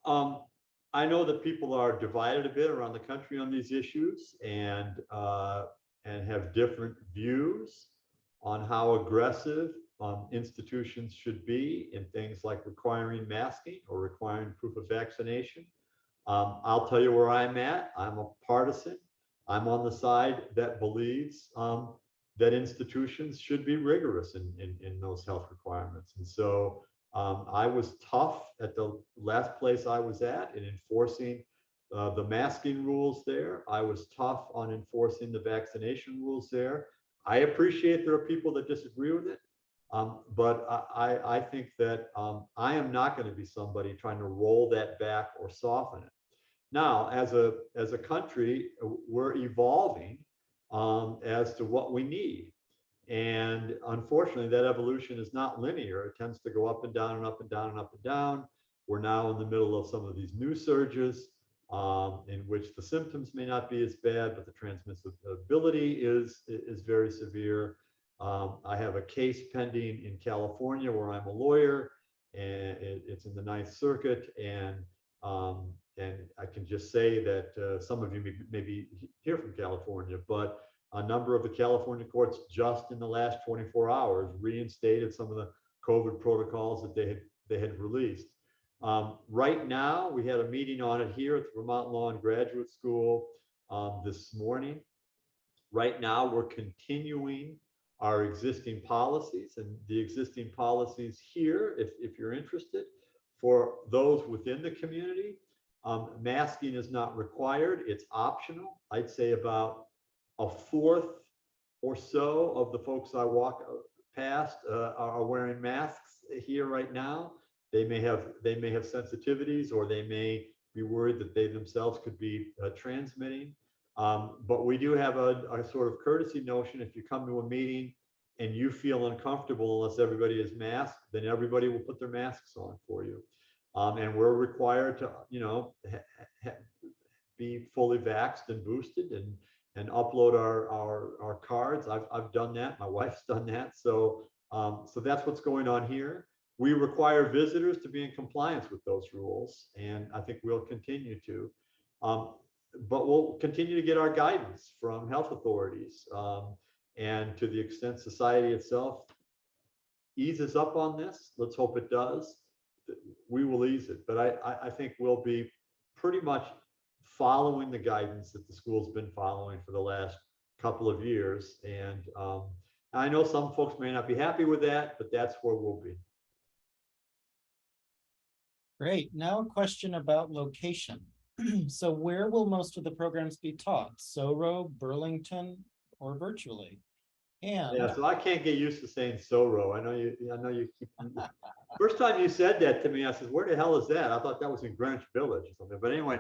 I know that people are divided a bit around the country on these issues and have different views on how aggressive institutions should be in things like requiring masking or requiring proof of vaccination. I'll tell you where I'm at. I'm a partisan. I'm on the side that believes that institutions should be rigorous in those health requirements. And so I was tough at the last place I was at in enforcing the masking rules there. I was tough on enforcing the vaccination rules there. I appreciate there are people that disagree with it, but I think that I am not going to be somebody trying to roll that back or soften it. Now, as a country, we're evolving as to what we need. And unfortunately, that evolution is not linear. It tends to go up and down and up and down and up and down. We're now in the middle of some of these new surges in which the symptoms may not be as bad, but the transmissibility is very severe. I have a case pending in California where I'm a lawyer, and it's in the Ninth Circuit. And I can just say that some of you may be here from California, but a number of the California courts just in the last 24 hours reinstated some of the COVID protocols that they had released. Right now, we had a meeting on it here at the Vermont Law and Graduate School this morning. Right now, we're continuing our existing policies, and the existing policies here, if you're interested, for those within the community, masking is not required, it's optional. I'd say about a fourth or so of the folks I walk past are wearing masks here right now. They may have sensitivities, or they may be worried that they themselves could be transmitting. But we do have a sort of courtesy notion. If you come to a meeting and you feel uncomfortable unless everybody is masked, then everybody will put their masks on for you. And we're required to, be fully vaxxed and boosted and upload our cards. I've done that. My wife's done that. So that's what's going on here. We require visitors to be in compliance with those rules, and I think we'll continue to. But we'll continue to get our guidance from health authorities. And to the extent society itself eases up on this, let's hope it does, we will ease it. But I think we'll be pretty much following the guidance that the school's been following for the last couple of years. And I know some folks may not be happy with that, but that's where we'll be. Great. Now a question about location. So where will most of the programs be taught? Soro, Burlington, or virtually? And yeah, so I can't get used to saying Soro. I know you keep. First time you said that to me, I said, "Where the hell is that?" I thought that was in Greenwich Village or something. But anyway,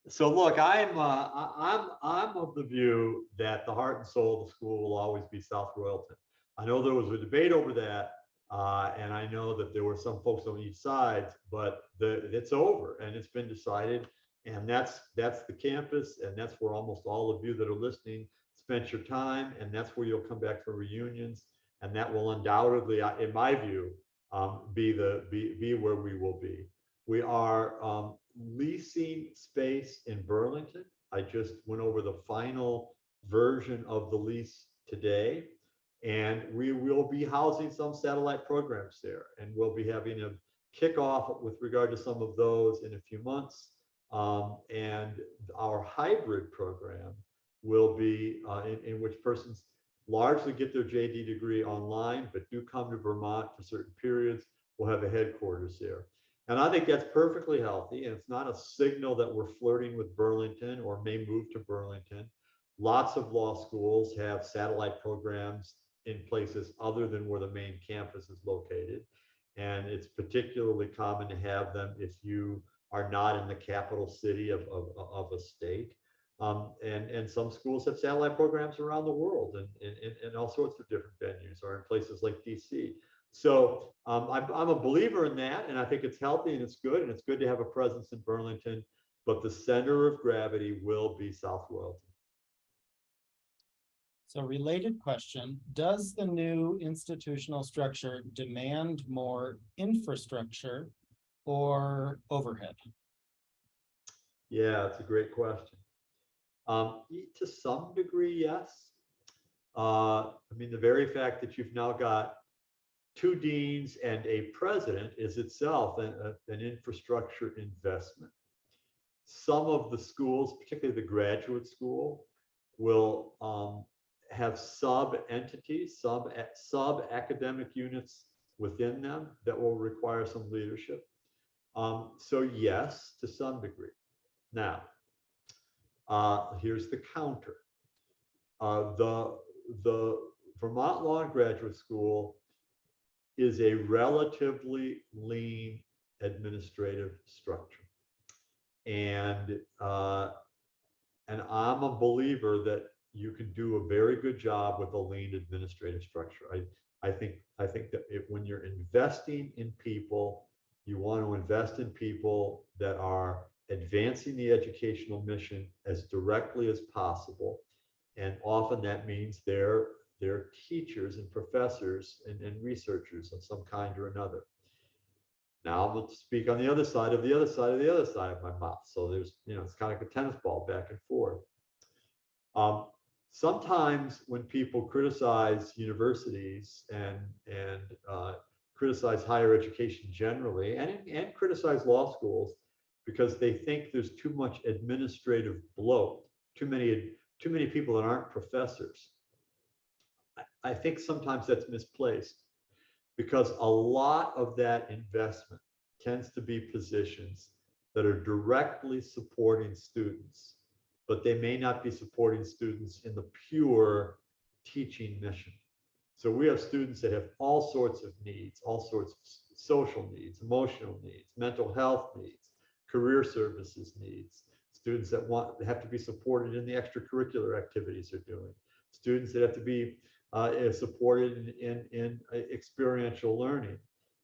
so look, I'm of the view that the heart and soul of the school will always be South Royalton. I know there was a debate over that, and I know that there were some folks on each side, but it's over and it's been decided, and that's the campus, and that's where almost all of you that are listening spent your time, and that's where you'll come back for reunions, and that will undoubtedly, in my view, be where we will be. We are leasing space in Burlington. I just went over the final version of the lease today, and we will be housing some satellite programs there, and we'll be having a kickoff with regard to some of those in a few months. And our hybrid program will be in which persons largely get their JD degree online, but do come to Vermont for certain periods. We'll have a headquarters there. And I think that's perfectly healthy. And it's not a signal that we're flirting with Burlington or may move to Burlington. Lots of law schools have satellite programs in places other than where the main campus is located. And it's particularly common to have them if you are not in the capital city of a state. And some schools have satellite programs around the world and in all sorts of different venues, or in places like DC. So I'm a believer in that, and I think it's healthy and it's good to have a presence in Burlington, but the center of gravity will be South Royalton. so related question, does the new institutional structure demand more infrastructure or overhead? Yeah, it's a great question. To some degree, yes. I mean, the very fact that you've now got 2 deans and a president is itself an infrastructure investment. Some of the schools, particularly the graduate school, will have sub-entities, sub-academic units within them that will require some leadership. So yes, to some degree. Now, here's the counter. The Vermont Law and Graduate School is a relatively lean administrative structure. And I'm a believer that you can do a very good job with a lean administrative structure. I think that when you're investing in people, you want to invest in people that are advancing the educational mission as directly as possible. And often that means they're teachers and professors and researchers of some kind or another. Now I'm going to speak on the other side of the other side of the other side of my mouth. So there's, it's kind of like a tennis ball back and forth. Sometimes when people criticize universities and criticize higher education generally, and criticize law schools because they think there's too much administrative bloat, too many people that aren't professors, I think sometimes that's misplaced, because a lot of that investment tends to be positions that are directly supporting students, but they may not be supporting students in the pure teaching mission. So we have students that have all sorts of needs, all sorts of social needs, emotional needs, mental health needs, career services needs, students that have to be supported in the extracurricular activities they're doing, students that have to be supported in experiential learning.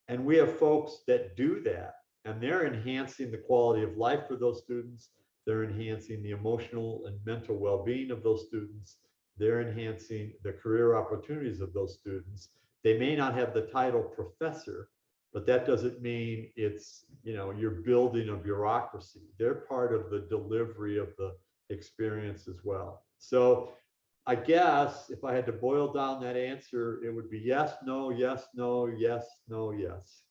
And we have folks that do that, and they're enhancing the quality of life for those students. They're enhancing the emotional and mental well-being of those students. They're enhancing the career opportunities of those students. They may not have the title professor, but that doesn't mean it's, you're building a bureaucracy. They're part of the delivery of the experience as well. So I guess if I had to boil down that answer, it would be yes, no, yes, no, yes, no, yes.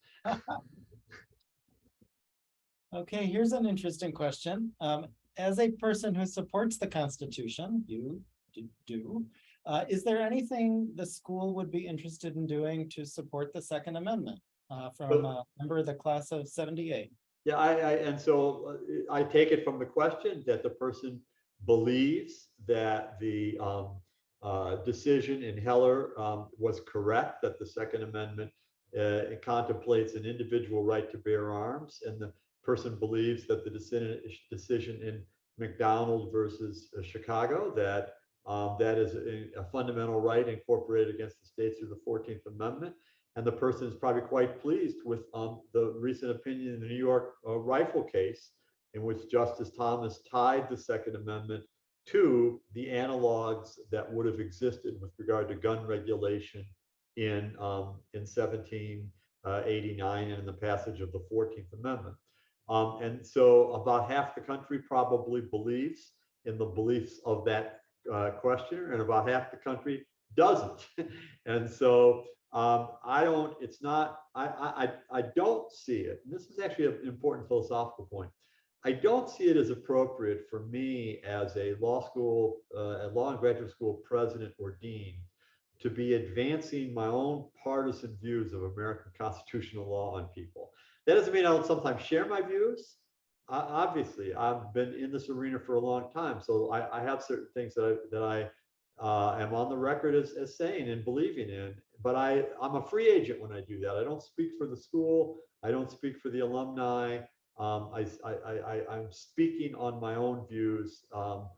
Okay, here's an interesting question. As a person who supports the Constitution, you do, is there anything the school would be interested in doing to support the Second Amendment from a member of the class of '78? Yeah, and so I take it from the question that the person believes that the decision in Heller was correct, that the Second Amendment it contemplates an individual right to bear arms, and the person believes that the decision in McDonald versus Chicago, that that is a fundamental right incorporated against the states through the 14th Amendment. And the person is probably quite pleased with the recent opinion in the New York rifle case, in which Justice Thomas tied the Second Amendment to the analogs that would have existed with regard to gun regulation in 1789 and in the passage of the 14th Amendment. And so about half the country probably believes in the beliefs of that questioner, and about half the country doesn't. And so I don't see it. And this is actually an important philosophical point. I don't see it as appropriate for me as a law and graduate school president or dean to be advancing my own partisan views of American constitutional law on people. That doesn't mean I don't sometimes share my views. Obviously, I've been in this arena for a long time, so I have certain things that I am on the record as saying and believing in. But I'm a free agent when I do that. I don't speak for the school. I don't speak for the alumni. I'm speaking on my own views on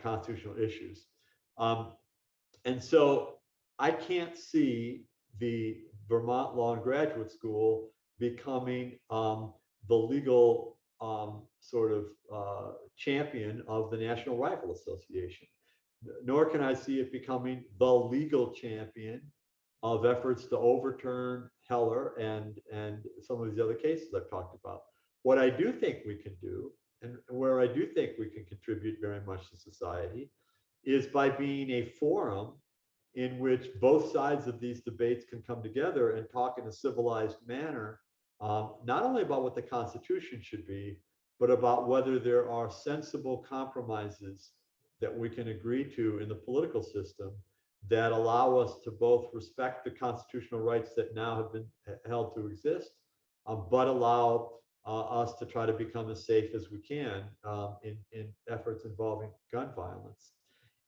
constitutional issues. And so I can't see the Vermont Law and Graduate School becoming the legal sort of champion of the National Rifle Association, nor can I see it becoming the legal champion of efforts to overturn Heller and some of these other cases I've talked about. What I do think we can do, and where I do think we can contribute very much to society, is by being a forum in which both sides of these debates can come together and talk in a civilized manner, not only about what the Constitution should be, but about whether there are sensible compromises that we can agree to in the political system that allow us to both respect the constitutional rights that now have been held to exist, but allow us to try to become as safe as we can in efforts involving gun violence.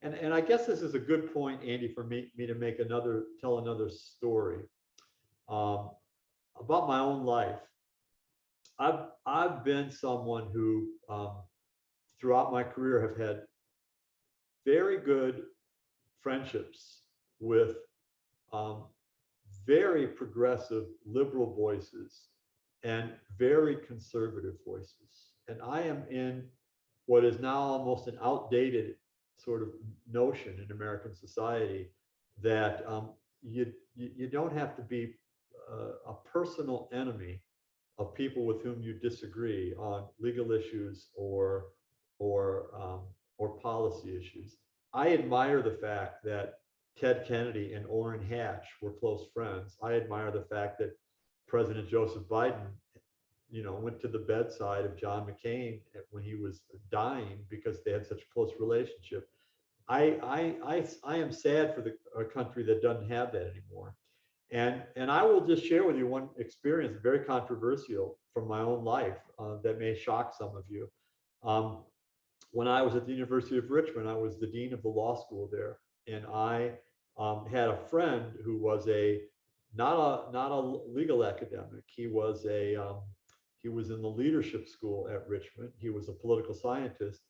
And I guess this is a good point, Andy, for me to tell another story about my own life. I've been someone who throughout my career have had very good friendships with very progressive liberal voices and very conservative voices. And I am in what is now almost an outdated sort of notion in American society that you don't have to be a personal enemy of people with whom you disagree on legal issues or policy issues. I admire the fact that Ted Kennedy and Orrin Hatch were close friends. I admire the fact that President Joseph Biden, went to the bedside of John McCain when he was dying because they had such a close relationship. I am sad for a country that doesn't have that anymore. And I will just share with you one experience, very controversial from my own life, that may shock some of you. When I was at the University of Richmond, I was the dean of the law school there, and I had a friend who was not a legal academic. He was in the leadership school at Richmond. He was a political scientist,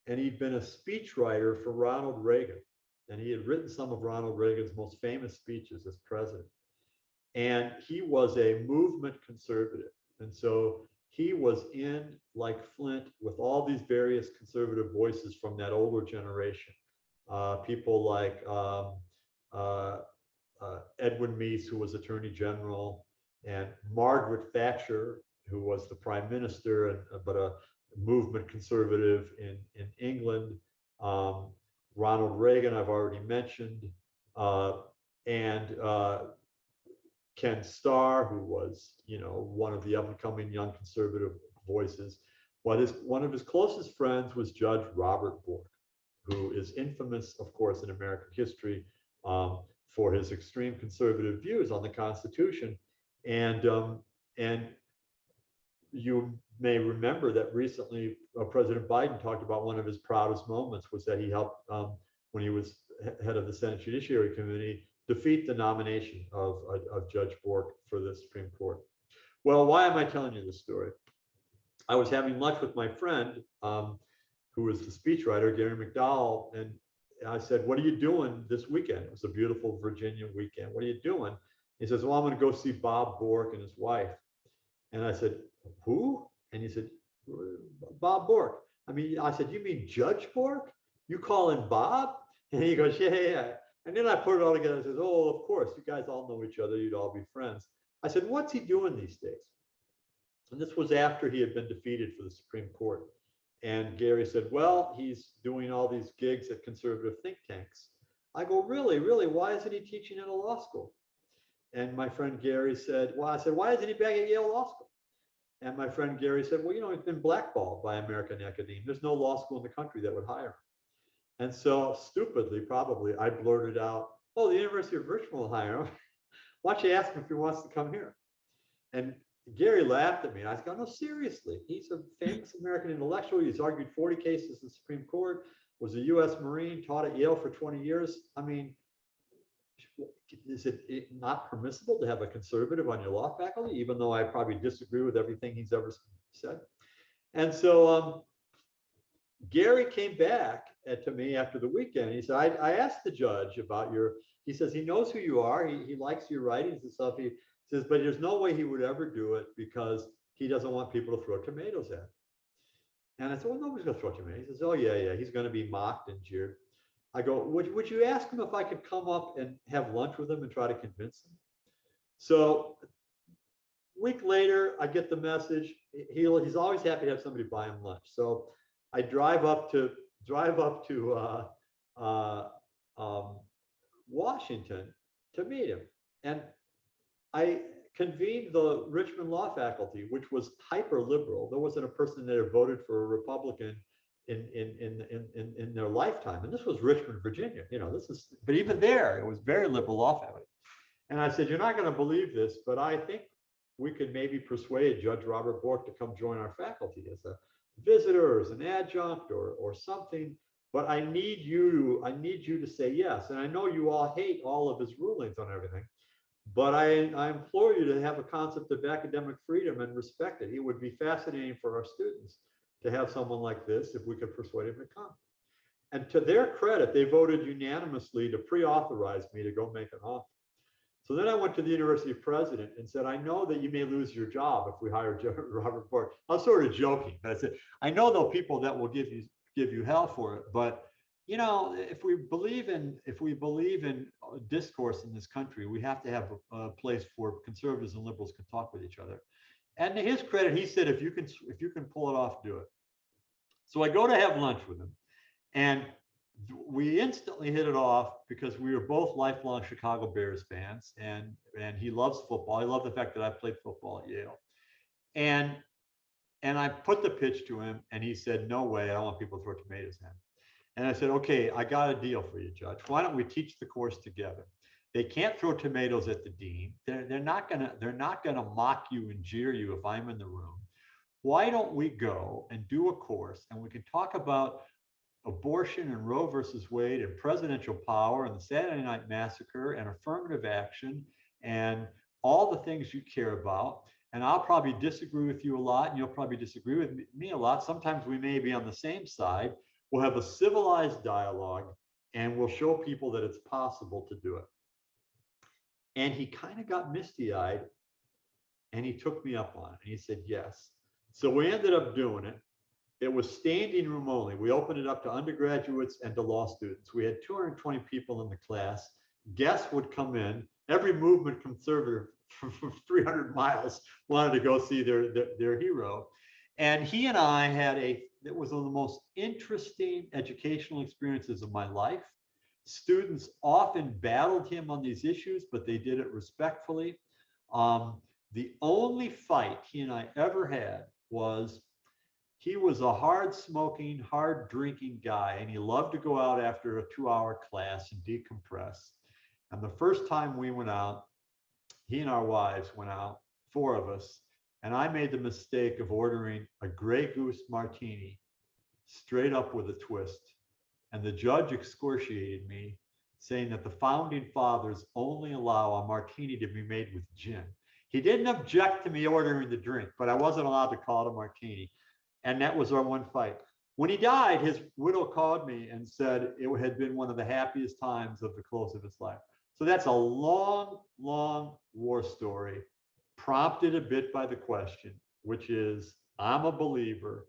and he'd been a speechwriter for Ronald Reagan, and he had written some of Ronald Reagan's most famous speeches as president. And he was a movement conservative, and so he was in like Flint with all these various conservative voices from that older generation. People like Edwin Meese, who was Attorney General, and Margaret Thatcher, who was the prime minister, but a movement conservative in England. Ronald Reagan, I've already mentioned, and Ken Starr, who was, one of the up-and-coming young conservative voices. But one of his closest friends was Judge Robert Bork, who is infamous, of course, in American history for his extreme conservative views on the Constitution. And you may remember that recently President Biden talked about one of his proudest moments was that he helped, when he was head of the Senate Judiciary Committee, defeat the nomination of Judge Bork for the Supreme Court. Well, why am I telling you this story? I was having lunch with my friend, who was the speechwriter, Gary McDowell, and I said, "What are you doing this weekend?" It was a beautiful Virginia weekend. "What are you doing?" He says, "Well, I'm going to go see Bob Bork and his wife." And I said, "Who?" And he said, "Bob Bork." I said, "You mean Judge Bork? You call him Bob?" And he goes, "Yeah, yeah, yeah." And then I put it all together and says, "Oh, of course, you guys all know each other. You'd all be friends." I said, "What's he doing these days?" And this was after he had been defeated for the Supreme Court. And Gary said, "Well, he's doing all these gigs at conservative think tanks." I go, "Really, really? Why isn't he teaching at a law school?" And my friend Gary said, "Well," I said, "Why isn't he back at Yale Law School?" And my friend Gary said, "Well, he's been blackballed by American academia. There's no law school in the country that would hire him." And so stupidly, probably, I blurted out, "Oh, the University of Richmond will hire him. Why don't you ask him if he wants to come here?" And Gary laughed at me. And I said, "No, seriously. He's a famous American intellectual. He's argued 40 cases in the Supreme Court, was a U.S. Marine, taught at Yale for 20 years. Is it not permissible to have a conservative on your law faculty, even though I probably disagree with everything he's ever said?" And so Gary came back to me after the weekend. He said, I asked the judge about he says he knows who you are. He likes your writings and stuff. He says, but there's no way he would ever do it because he doesn't want people to throw tomatoes at him. And I said, "Well, nobody's going to throw tomatoes." He says, "Oh, yeah, yeah. He's going to be mocked and jeered." I go, would you ask him if I could come up and have lunch with him and try to convince him?" So a week later, I get the message. He's always happy to have somebody buy him lunch. So I drive up to Washington to meet him. And I convened the Richmond Law Faculty, which was hyper liberal. There wasn't a person that had voted for a Republican in their lifetime. And this was Richmond, Virginia. But even there, it was very liberal law faculty. And I said, "You're not going to believe this, but I think we could maybe persuade Judge Robert Bork to come join our faculty as a visitor, as an adjunct, or something. But I need you to say yes. And I know you all hate all of his rulings on everything, but I implore you to have a concept of academic freedom and respect it. It would be fascinating for our students to have someone like this if we could persuade him to come." And to their credit, they voted unanimously to pre-authorize me to go make an offer. So then I went to the university president and said, "I know that you may lose your job if we hire Robert Bork." I was sort of joking, but I said, "I know there are people that will give you hell for it, but if we believe in discourse in this country, we have to have a place where conservatives and liberals can talk with each other." And to his credit, he said, if you can pull it off, do it." So I go to have lunch with him, and we instantly hit it off because we were both lifelong Chicago Bears fans, and he loves football. He loved the fact that I played football at Yale. And I put the pitch to him, and he said, "No way, I don't want people to throw tomatoes at him." And I said, "Okay, I got a deal for you, Judge. Why don't we teach the course together? They can't throw tomatoes at the dean. They're not gonna mock you and jeer you if I'm in the room. Why don't we go and do a course, and we can talk about abortion and Roe versus Wade and presidential power and the Saturday Night Massacre and affirmative action and all the things you care about. And I'll probably disagree with you a lot, and you'll probably disagree with me a lot. Sometimes we may be on the same side. We'll have a civilized dialogue, and we'll show people that it's possible to do it." And he kind of got misty-eyed, and he took me up on it, and he said yes. So we ended up doing it. It was standing room only. We opened it up to undergraduates and to law students. We had 220 people in the class. Guests would come in. Every movement conservative from 300 miles wanted to go see their hero. And he and I had it was one of the most interesting educational experiences of my life. Students often battled him on these issues, but they did it respectfully. The only fight he and I ever had was he was a hard smoking, hard drinking guy, and he loved to go out after a 2-hour class and decompress. And the first time we went out, he and our wives went out, 4 of us, and I made the mistake of ordering a Grey Goose martini straight up with a twist. And the judge excoriated me, saying that the founding fathers only allow a martini to be made with gin. He didn't object to me ordering the drink, but I wasn't allowed to call it a martini. And that was our one fight. When he died, his widow called me and said it had been one of the happiest times of the close of his life. So that's a long, long war story, prompted a bit by the question, which is, I'm a believer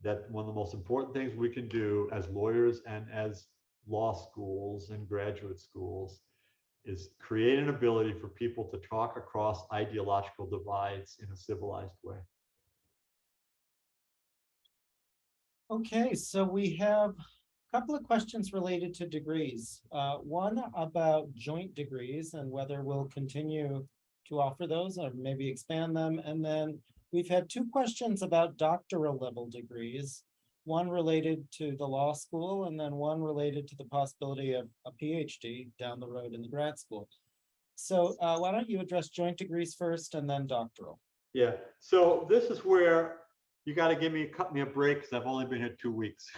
that one of the most important things we can do as lawyers and as law schools and graduate schools is create an ability for people to talk across ideological divides in a civilized way. Okay, so we have a couple of questions related to degrees. One about joint degrees and whether we'll continue to offer those or maybe expand them. And then we've had 2 questions about doctoral level degrees, one related to the law school and then one related to the possibility of a PhD down the road in the grad school. So why don't you address joint degrees first and then doctoral? Yeah, so this is where you got to cut me a break because I've only been here 2 weeks.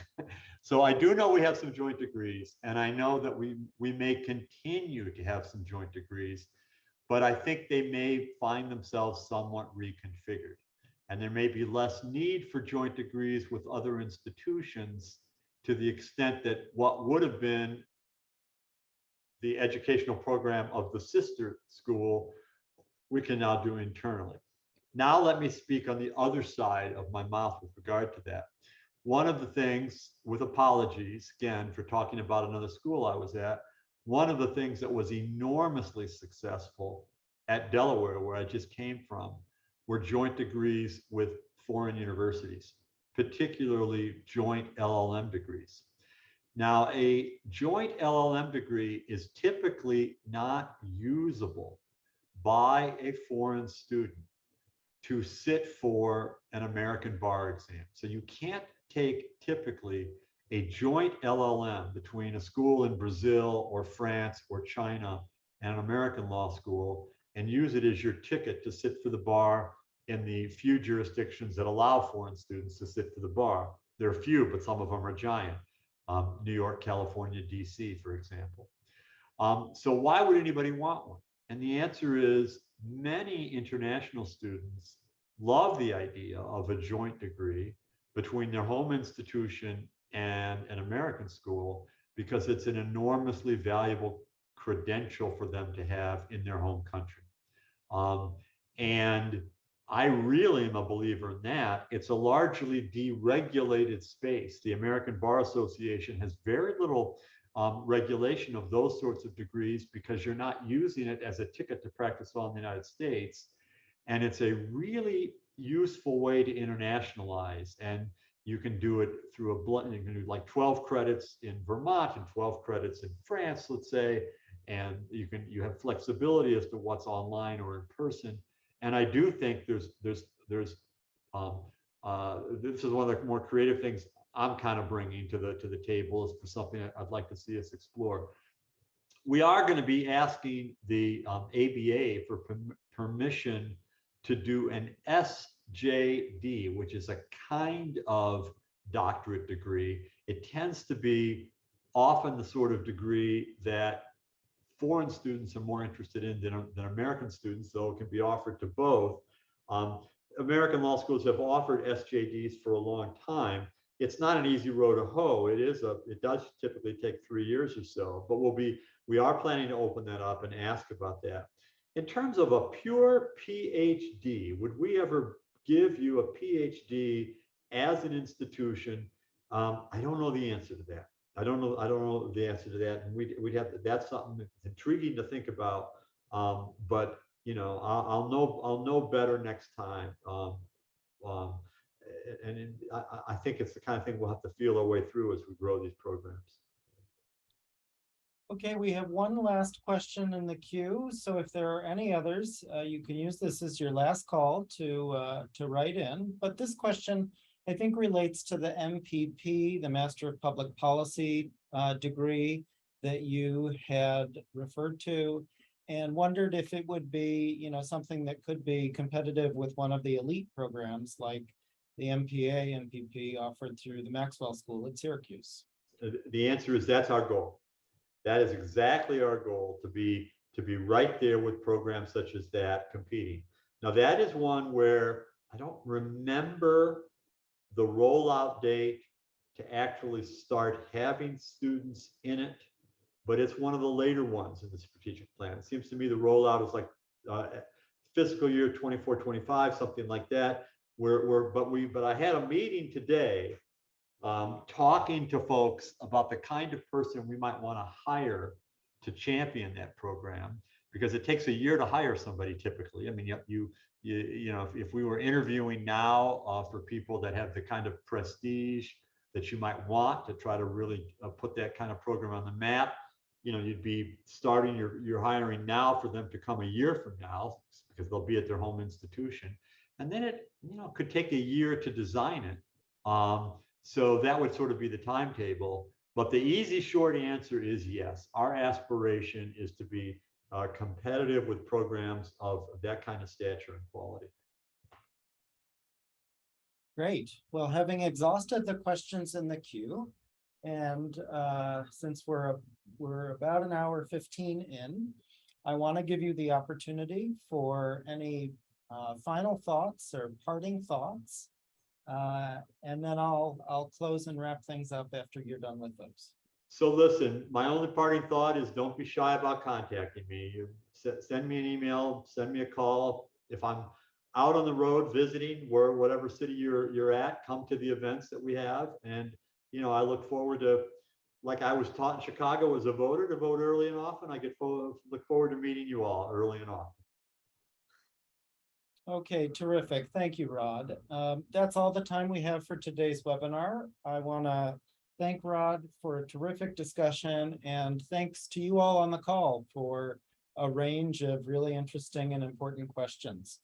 So I do know we have some joint degrees, and I know that we may continue to have some joint degrees, but I think they may find themselves somewhat reconfigured. And there may be less need for joint degrees with other institutions to the extent that what would have been the educational program of the sister school, we can now do internally. Now let me speak on the other side of my mouth with regard to that. One of the things, with apologies again for talking about another school I was at, one of the things that was enormously successful at Delaware, where I just came from, were joint degrees with foreign universities, particularly joint LLM degrees. Now, a joint LLM degree is typically not usable by a foreign student to sit for an American bar exam. So you can't take typically a joint LLM between a school in Brazil or France or China and an American law school and use it as your ticket to sit for the bar in the few jurisdictions that allow foreign students to sit for the bar. There are few, but some of them are giant. New York, California, DC, for example. So why would anybody want one? And the answer is many international students love the idea of a joint degree between their home institution and an American school because it's an enormously valuable credential for them to have in their home country. And I really am a believer in that. It's a largely deregulated space. The American Bar Association has very little regulation of those sorts of degrees because you're not using it as a ticket to practice law in the United States. And it's a really useful way to internationalize. And you can do it through a blend. You can do like 12 credits in Vermont and 12 credits in France, let's say. And you have flexibility as to what's online or in person. And I do think this is one of the more creative things I'm kind of bringing to the table is for something I'd like to see us explore. We are going to be asking the ABA for permission to do an SJD, which is a kind of doctorate degree. It tends to be often the sort of degree that foreign students are more interested in than American students, though it can be offered to both. American law schools have offered SJDs for a long time. It's not an easy row to hoe. It does typically take 3 years or so, but we are planning to open that up and ask about that. In terms of a pure PhD, would we ever give you a PhD as an institution? I don't know the answer to that. I don't know the answer to that. And we'd have to, that's something that's intriguing to think about. But I'll know better next time. Um, I think it's the kind of thing we'll have to feel our way through as we grow these programs. Okay, we have one last question in the queue. So if there are any others, you can use this as your last call to write in. But this question, I think, relates to the MPP, the Master of Public Policy degree that you had referred to, and wondered if it would be, something that could be competitive with one of the elite programs like the MPA, MPP offered through the Maxwell School at Syracuse. The answer is that's our goal. That is exactly our goal, to be right there with programs such as that competing. Now, that is one where I don't remember the rollout date to actually start having students in it, but it's one of the later ones in the strategic plan. It seems to me the rollout is like fiscal year 24-25, something like that. But I had a meeting today talking to folks about the kind of person we might want to hire to champion that program, because it takes a year to hire somebody typically. I mean, if we were interviewing now for people that have the kind of prestige that you might want to try to really put that kind of program on the map, you'd be starting your hiring now for them to come a year from now, because they'll be at their home institution. And then it, could take a year to design it. So that would sort of be the timetable. But the easy, short answer is yes. Our aspiration is to be competitive with programs of that kind of stature and quality. Great. Well, having exhausted the questions in the queue, and since we're about an hour 15 in, I want to give you the opportunity for any final thoughts or parting thoughts. And then I'll close and wrap things up after you're done with those. So listen, my only parting thought is don't be shy about contacting me. You send me an email, send me a call. If I'm out on the road visiting whatever city you're at, come to the events that we have. And, I look forward to, like I was taught in Chicago as a voter, to vote early and often. I look forward to meeting you all early and often. Okay, terrific. Thank you, Rod. That's all the time we have for today's webinar. I want to thank Rod for a terrific discussion, and thanks to you all on the call for a range of really interesting and important questions.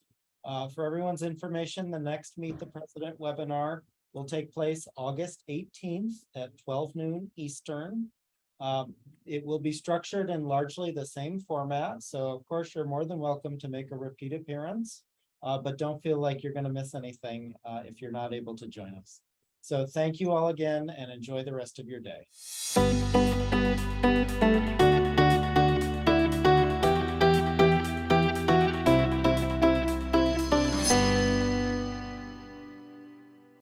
For everyone's information, the next Meet the President webinar will take place August 18th at 12 noon Eastern. It will be structured in largely the same format, so of course you're more than welcome to make a repeat appearance. But don't feel like you're going to miss anything if you're not able to join us. So thank you all again, and enjoy the rest of your day.